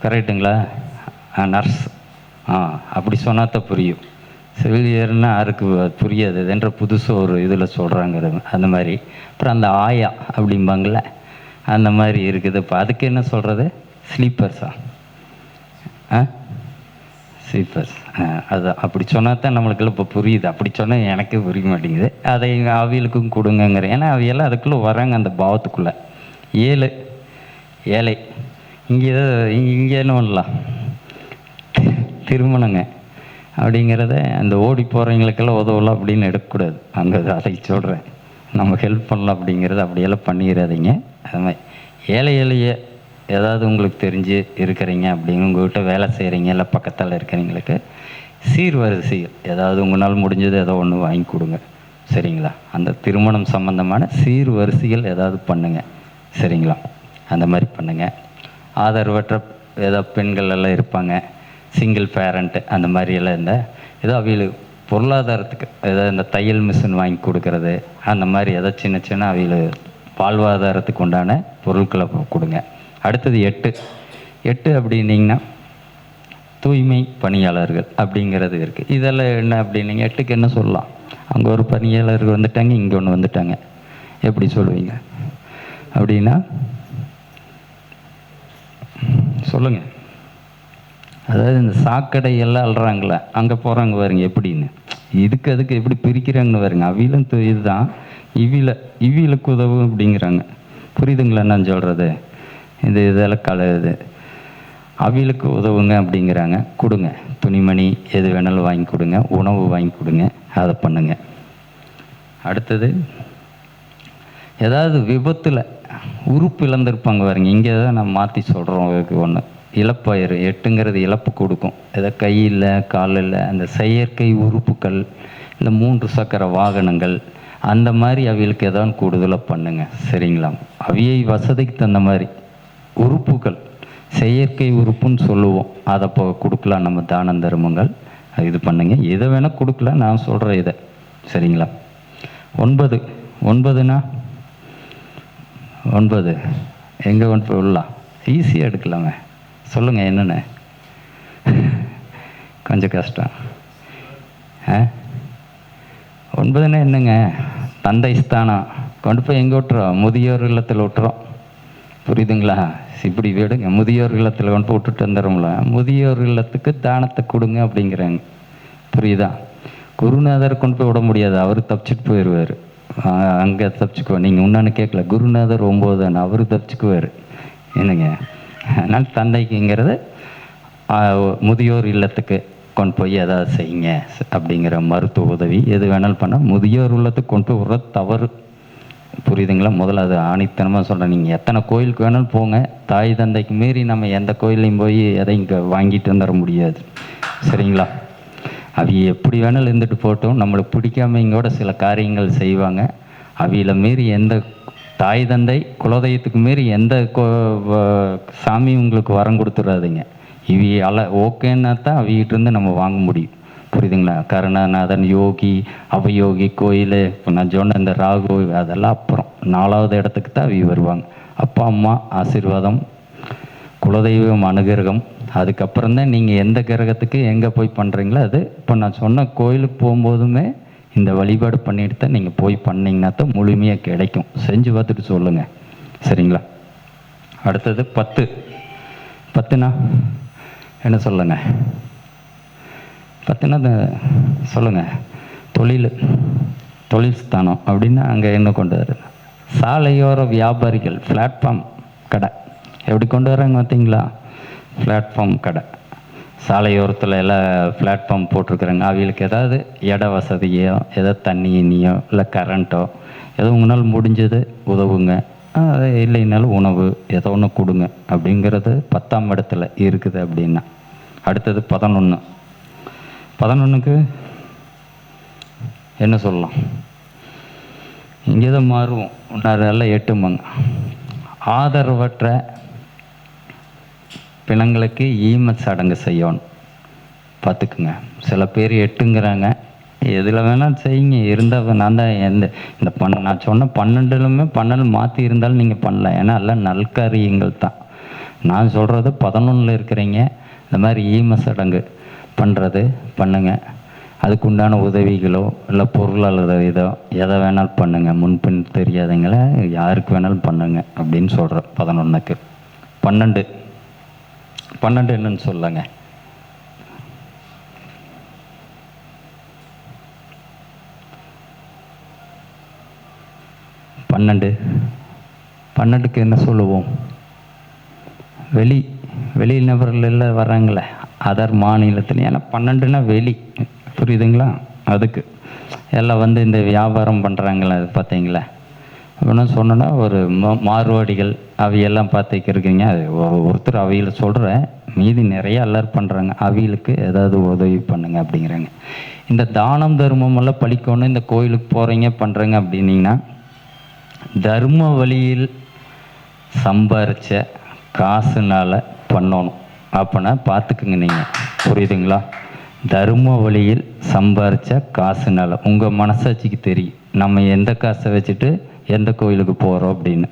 கரெக்டுங்களா? நர்ஸ். அப்படி சொன்னால் தான் புரியும். செவிலியர்னா யாருக்கு புரியாது என்ற புதுசு ஒரு இதில் சொல்கிறாங்க. அந்த மாதிரி அப்புறம் அந்த ஆயா அப்படிம்பாங்கள, அந்த மாதிரி இருக்குது. இப்போ அதுக்கு என்ன சொல்கிறது? ஸ்லீப்பர்ஸா? ஸ்லீப்பர்ஸ். அது அப்படி சொன்னால் தான் நம்மளுக்கெல்லாம் இப்போ புரியுது. அப்படி சொன்னால் எனக்கு புரிய மாட்டேங்குது. அதை அவியலுக்கும் கொடுங்கங்கிறேன். ஏன்னா அவையெல்லாம் அதுக்குள்ளே வராங்க, அந்த பாவத்துக்குள்ளே. 7 ஏழை. இங்கே இங்கே என்ன பண்ணலாம்? திருமணங்க அப்படிங்கிறத அந்த ஓடி போகிறவங்களுக்கெல்லாம் உதவலாம் அப்படின்னு எடுக்கக்கூடாது. அங்கே அதை சொல்கிறேன், நம்ம ஹெல்ப் பண்ணலாம் அப்படிங்கிறது அப்படியெல்லாம் பண்ணிடாதீங்க. அது மாதிரி ஏழை எளிய ஏதாவது உங்களுக்கு தெரிஞ்சு இருக்கிறீங்க அப்படின்னு உங்கள்கிட்ட வேலை செய்கிறீங்க, இல்லை பக்கத்தில் இருக்கிறவங்களுக்கு சீர்வரிசைகள் ஏதாவது உங்களால் முடிஞ்சது ஏதோ ஒன்று வாங்கி கொடுங்க. சரிங்களா? அந்த திருமணம் சம்மந்தமான சீர்வரிசைகள் ஏதாவது பண்ணுங்கள். சரிங்களா? அந்த மாதிரி பண்ணுங்கள். ஆதரவற்ற ஏதோ பெண்கள் எல்லாம் இருப்பாங்க, சிங்கிள் பேரண்ட்டு, அந்த மாதிரியெல்லாம் இருந்தால் ஏதோ அவிகளுக்கு பொருளாதாரத்துக்கு ஏதோ இந்த தையல் மிஷின் வாங்கி கொடுக்கறது, அந்த மாதிரி ஏதோ சின்ன சின்ன அவிகளுக்கு வாழ்வாதாரத்துக்கு உண்டான பொருட்களை கொடுங்க. அடுத்தது 8 அப்படின்னிங்கன்னா தூய்மை பணியாளர்கள் அப்படிங்கிறது இருக்குது. இதெல்லாம் என்ன அப்படின்னீங்க, 8க்கு என்ன சொல்லலாம்? அங்கே ஒரு பணியாளர்கள் வந்துட்டாங்க, இங்கே ஒன்று வந்துட்டாங்க, எப்படி சொல்லுவீங்க அப்படின்னா சொல்லுங்கள். அதாவது இந்த சாக்கடையெல்லாம் அல்றாங்களே, அங்கே போகிறாங்க பாருங்க எப்படின்னு, அதுக்கு எப்படி பிரிக்கிறாங்கன்னு பாருங்க. அவிலும் இதுதான், இவிலுக்கு உதவும் அப்படிங்கிறாங்க. புரியுதுங்களா நான் சொல்கிறது? இதெல்லாம் இது அவிலுக்கு உதவுங்க அப்படிங்கிறாங்க. கொடுங்க, துணிமணி எது வேணாலும் வாங்கி கொடுங்க, உணவு வாங்கி கொடுங்க, அதை பண்ணுங்க. அடுத்தது ஏதாவது விபத்தில் உறுப்பு இழந்திருப்பாங்க பாருங்க. இங்கே தான் நான் மாற்றி சொல்கிறோம். ஒன்று இழப்பாயிரு. 8ங்கிறது இழப்பு கொடுக்கும். ஏதோ கையில் காலில் அந்த செயற்கை உறுப்புகள், இல்லை 3 சக்கர வாகனங்கள், அந்த மாதிரி அவிகளுக்கு ஏதாவது கூடுதலாக பண்ணுங்க. சரிங்களா? அவியை வசதிக்கு தகுந்த மாதிரி உறுப்புகள், செயற்கை உறுப்புன்னு சொல்லுவோம், அதை இப்போ கொடுக்கலாம். நம்ம தான தர்மங்கள் இது பண்ணுங்க. எதை வேணால் கொடுக்கலாம், நான் சொல்கிறேன் இதை. சரிங்களா? 9னா 9 எங்கே கொண்டு போய் விடலாம்? ஈஸியாக எடுக்கலாமே. சொல்லுங்கள் என்னென்ன? கொஞ்சம் கஷ்டம். 9னா என்னங்க? தந்தை ஸ்தானம் கொண்டு போய் எங்கே விட்டுறோம்? முதியோர் இல்லத்தில் விட்டுறோம். புரியுதுங்களா? இப்படி விடுங்க, முதியோர் இல்லத்தில் கொண்டு போய் விட்டுட்டு வந்துடும்ல. முதியோர் இல்லத்துக்கு தானத்தை கொடுங்க அப்படிங்கிறாங்க. புரியுதா? குருநாதரை கொண்டு போய் விட முடியாது, அவர் தப்பிச்சுட்டு போயிடுவார். அங்கே தப்பிச்சுக்குவார். நீங்கள் இன்னொன்று கேட்கல, குருநாதர் 9 அவர் தப்பிச்சுக்குவார். என்னங்க? அதனால் தந்தைக்குங்கிறது முதியோர் இல்லத்துக்கு கொண்டு போய் எதாவது செய்யுங்க அப்படிங்கிற மருத்துவ உதவி எது வேணாலும் பண்ணால் முதியோர் இல்லத்துக்கு கொண்டு போய் விடுறது தவறு. புரியுதுங்களா? முதல்ல அது ஆணித்தனமாக சொல்கிறேன். நீங்கள் எத்தனை கோயிலுக்கு வேணாலும் போங்க, தாய் தந்தைக்கு மீறி நம்ம எந்த கோயிலையும் போய் எதையும் இங்கே வாங்கிட்டு வந்துட முடியாது. சரிங்களா? அவி எப்படி வேணாலும் இருந்துட்டு போட்டோம், நம்மளுக்கு பிடிக்காம இங்கோட சில காரியங்கள் செய்வாங்க. அவியில் மீறி எந்த தாய் தந்தை குலதெய்வத்துக்கு மீறி எந்த சாமி உங்களுக்கு வரம் கொடுத்துடாதீங்க. இவி ஓகேன்னா தான் அவிகிட்டேருந்து நம்ம வாங்க முடியும். புரியுதுங்களா? கருணாநாதன், யோகி, அவயோகி கோயில், இப்போ நான் சொன்ன இந்த ராகு, அதெல்லாம் அப்புறம் 4வது இடத்துக்கு தான் அவி வருவாங்க. அப்பா அம்மா ஆசீர்வாதம், குலதெய்வம் அனுகிரகம், அதுக்கப்புறம் தான் நீங்கள் எந்த கிரகத்துக்கு எங்கே போய் பண்ணுறீங்களோ அது. இப்போ நான் சொன்ன கோயிலுக்கு போகும்போதுமே இந்த வழிபாடு பண்ணிட்டு தான் நீங்கள் போய் பண்ணிங்கன்னா தான் முழுமையாக கிடைக்கும். செஞ்சு பார்த்துட்டு சொல்லுங்கள். சரிங்களா? அடுத்தது 10னா என்ன சொல்லுங்க? 10னா சொல்லுங்கள். தொழில் ஸ்தானம் அப்படின்னா அங்கே என்ன கொண்டு வர? சாலையோர வியாபாரிகள், பிளாட்ஃபார்ம் கடை எப்படி கொண்டு வராங்க பார்த்தீங்களா? பிளாட்ஃபார்ம் கடை, சாலையோரத்தில் எல்லாம் பிளாட்ஃபார்ம் போட்டிருக்குறாங்க. அவங்களுக்கு ஏதாவது இட வசதியோ, ஏதோ தண்ணியோ, இல்லை கரண்ட்டோ, ஏதோ உங்களால் முடிஞ்சது உதவுங்க. இல்லைனாலும் உணவு ஏதோ ஒன்று கொடுங்க அப்படிங்கிறது 10ஆம் இடத்துல இருக்குது அப்படின்னா. அடுத்தது 11க்கு என்ன சொல்லலாம்? இங்கே தான் மாறுவோம். 1 எல்லாம் 8 ஆதரவற்ற பிணங்களுக்கு ஈம சடங்கு செய்யணும். பார்த்துக்குங்க. சில பேர் 8ங்கிறாங்க. எதில் வேணால் செய்யுங்க. இருந்தால் நான் தான் இந்த நான் சொன்ன 12லுமே 12 மாற்றி இருந்தாலும் நீங்கள் பண்ணலாம். ஏன்னா எல்லாம் நல்காரியங்கள் தான். நான் சொல்கிறது 11ல் இருக்கிறீங்க. இந்த மாதிரி ஈம சடங்கு பண்ணுறது பண்ணுங்க. அதுக்கு உண்டான உதவிகளோ இல்லை பொருள் அல்லது இதோ எதை வேணாலும் பண்ணுங்கள். முன்பின் தெரியாதங்கள யாருக்கு வேணாலும் பண்ணுங்க அப்படின்னு சொல்கிறேன். 11க்கு 12 என்னன்னு சொல்லுங்க. பன்னெண்டுக்கு என்ன சொல்லுவோம்? வெளி நபர்கள் எல்லாம் வராங்களே அதர் மாநிலத்தில். ஏன்னா 12னா வெளி, புரியுதுங்களா? அதுக்கு எல்லாம் இந்த வியாபாரம் பண்ணுறாங்களே, அது பார்த்தீங்களா? அப்படின்னா சொன்னோன்னா ஒரு மார்வாடிகள் அவையெல்லாம் பார்த்துக்கிருக்கீங்க. அது ஒருத்தர் அவையில் சொல்கிறேன், மீதி நிறையா எல்லாரும் பண்ணுறாங்க. அவைகளுக்கு ஏதாவது உதவி பண்ணுங்க அப்படிங்கிறாங்க. இந்த தானம் தர்மம் எல்லாம் பழிக்கணும். இந்த கோயிலுக்கு போகிறீங்க பண்ணுறங்க அப்படின்னீங்கன்னா, தர்ம வழியில் சம்பாரித்த காசுனால் பண்ணணும். அப்போனா பார்த்துக்குங்க நீங்கள், புரியுதுங்களா? தர்ம வழியில் சம்பாரித்த காசுனால் உங்கள் மனசாட்சிக்கு தெரியும் நம்ம எந்த காசை வச்சுட்டு எந்த கோயிலுக்கு போகிறோம் அப்படின்னு,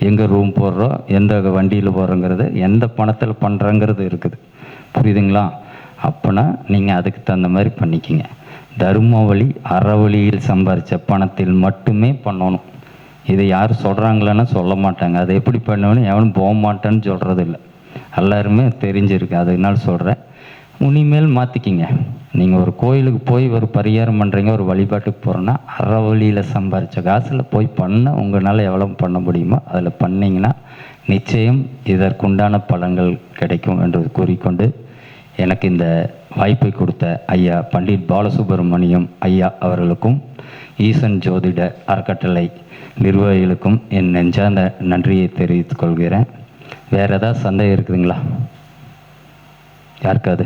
எங்கே ரூம் போடுறோம், எந்த வண்டியில் போகிறோங்கிறது, எந்த பணத்தில் பண்ணுறங்கிறது இருக்குது, புரியுதுங்களா? அப்போனா நீங்கள் அதுக்கு தகுந்த மாதிரி பண்ணிக்கிங்க. தர்ம வழி அறவழியில் சம்பாரித்த பணத்தில் மட்டுமே பண்ணணும். இதை யார் சொல்கிறாங்களன்னா சொல்ல மாட்டாங்க. அதை எப்படி பண்ணணும்னு எவனும் போக மாட்டேன்னு சொல்கிறது இல்லை. எல்லாருமே தெரிஞ்சிருக்கு. அதனால சொல்கிறேன், இனிமேல் மாற்றிக்கிங்க. நீங்கள் ஒரு கோயிலுக்கு போய் ஒரு பரிகாரம் பண்ணுறீங்க, ஒரு வழிபாட்டுக்கு போகிறோன்னா அறவழியில் சம்பாரித்த காசில் போய் பண்ண உங்களால் எவ்வளோ பண்ண முடியுமோ அதில் பண்ணிங்கன்னா நிச்சயம் இதற்குண்டான பலன்கள் கிடைக்கும் என்று கூறிக்கொண்டு, எனக்கு இந்த வாய்ப்பை கொடுத்த ஐயா பண்டிட் பாலசுப்ரமணியம் ஐயா அவர்களுக்கும் ஈசன் ஜோதிட அறக்கட்டளை நிர்வாகிகளுக்கும் என் நெஞ்சார்ந்த நன்றியை தெரிவித்துக் கொள்கிறேன். வேறு ஏதாவது சந்தேகம் இருக்குதுங்களா? யாருக்காது?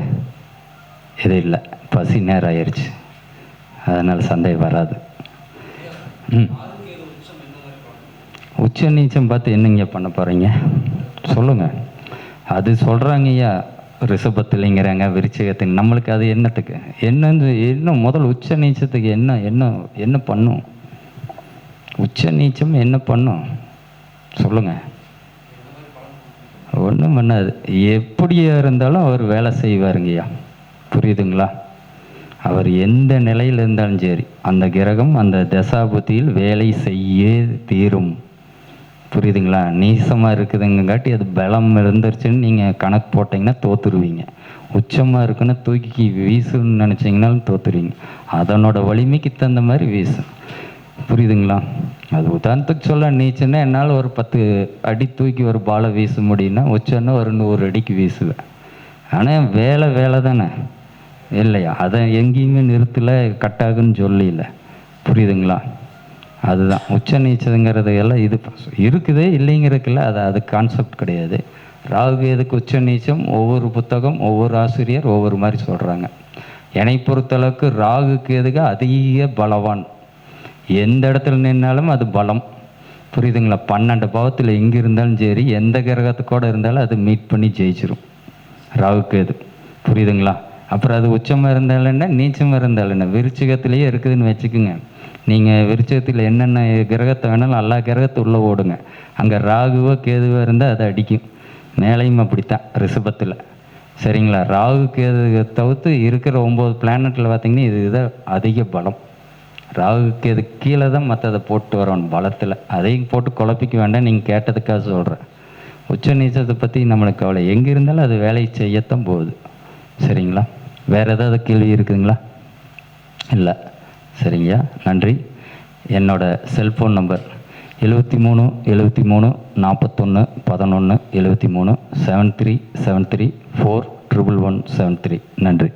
எது இல்லை, பசி நேரம் ஆயிடுச்சு, அதனால் சந்தேகம் வராது. உச்ச நீச்சம் பார்த்து என்னங்க பண்ண போகிறீங்க சொல்லுங்கள். அது சொல்கிறாங்க ஐயா, ரிஷபத்தில்ங்கிறாங்க, விருச்சிகத்துக்கு. நம்மளுக்கு அது என்னத்துக்கு? என்ன முதல் உச்ச நீச்சத்துக்கு என்ன பண்ணும்? உச்ச நீச்சம் என்ன பண்ணும் சொல்லுங்கள். ஒன்றும் பண்ணாது. எப்படியா இருந்தாலும் அவர் வேலை செய்வாருங்கய்யா, புரியுதுங்களா? அவர் எந்த நிலையில் இருந்தாலும் சரி, அந்த கிரகம் அந்த தசாபுத்தியில் வேலை செய்ய தீரும், புரியுதுங்களா? நீசமாக இருக்குதுங்காட்டி அது பலம் இருந்துருச்சுன்னு நீங்கள் கணக்கு போட்டிங்கன்னா தோற்றுருவீங்க. உச்சமாக இருக்குன்னு தூக்கி வீசுன்னு நினச்சிங்கனாலும் தோற்றுருவீங்க. அதனோட வலிமைக்கு தகுந்த மாதிரி வீசும், புரியுதுங்களா? அது உதாரணத்துக்கு சொல்ல, நீச்சன்னா என்னால் ஒரு 10 அடி தூக்கி ஒரு பாலை வீச முடியும்னா, உச்சன்னா ஒரு 100 அடிக்கு வீசுவேன். ஆனால் வேலை தானே இல்லையா? அதை எங்கேயுமே நிறுத்தலை, கட்டாகுன்னு சொல்லல, புரியுதுங்களா? அதுதான் உச்ச நீச்சங்கிறது. எல்லாம் இது இருக்குது இல்லைங்கிறதுக்குல அது கான்செப்ட் கிடையாது. ராகு எதுக்கு உச்ச நீச்சம், ஒவ்வொரு புத்தகம் ஒவ்வொரு ஆசிரியர் ஒவ்வொரு மாதிரி சொல்கிறாங்க. என்னை பொறுத்தளவுக்கு ராகுக்கு எதுக்கு அதிக பலவான், எந்த இடத்துல நின்னாலும் அது பலம், புரியுதுங்களா? 12 பாவத்தில் எங்கே இருந்தாலும் சரி, எந்த கிரகத்துக்கூட இருந்தாலும் அது மீட் பண்ணி ஜெயிச்சிரும் ராகுக்கு எது, புரியுதுங்களா? அப்புறம் அது உச்சமாக இருந்தாலும் என்ன, நீச்சமாக இருந்தாலும் என்ன, விருச்சிகத்திலேயே இருக்குதுன்னு வச்சுக்கோங்க. நீங்கள் விருச்சிகத்தில் என்னென்ன கிரகத்தை வேணாலும் எல்லா கிரகத்தை உள்ளே ஓடுங்க, அங்கே ராகுவோ கேதுவோ இருந்தால் அதை அடிக்கும். மேலையும் அப்படித்தான் ரிஷபத்தில், சரிங்களா? ராகு கேது தவிர்த்து இருக்கிற 9 பிளானட்டில் பார்த்திங்கன்னா இதுதான் அதிக பலம். ராகுக்கு எது கீழே தான் மற்றதை போட்டு வரணும் பலத்தில். அதையும் போட்டு குழப்பிக்க வேண்டாம். நீங்கள் கேட்டதுக்காக சொல்கிறேன். உச்ச நீச்சத்தை பற்றி நம்மளுக்கு கவலை, எங்கே இருந்தாலும் அது வேலையை செய்யத்தான் போகுது, சரிங்களா? வேறு ஏதாவது கேள்வி இருக்குதுங்களா? இல்லை, சரிங்க, நன்றி. என்னோட செல்ஃபோன் நம்பர் 73 73 41 11 73 73 73 4 111 73. நன்றி.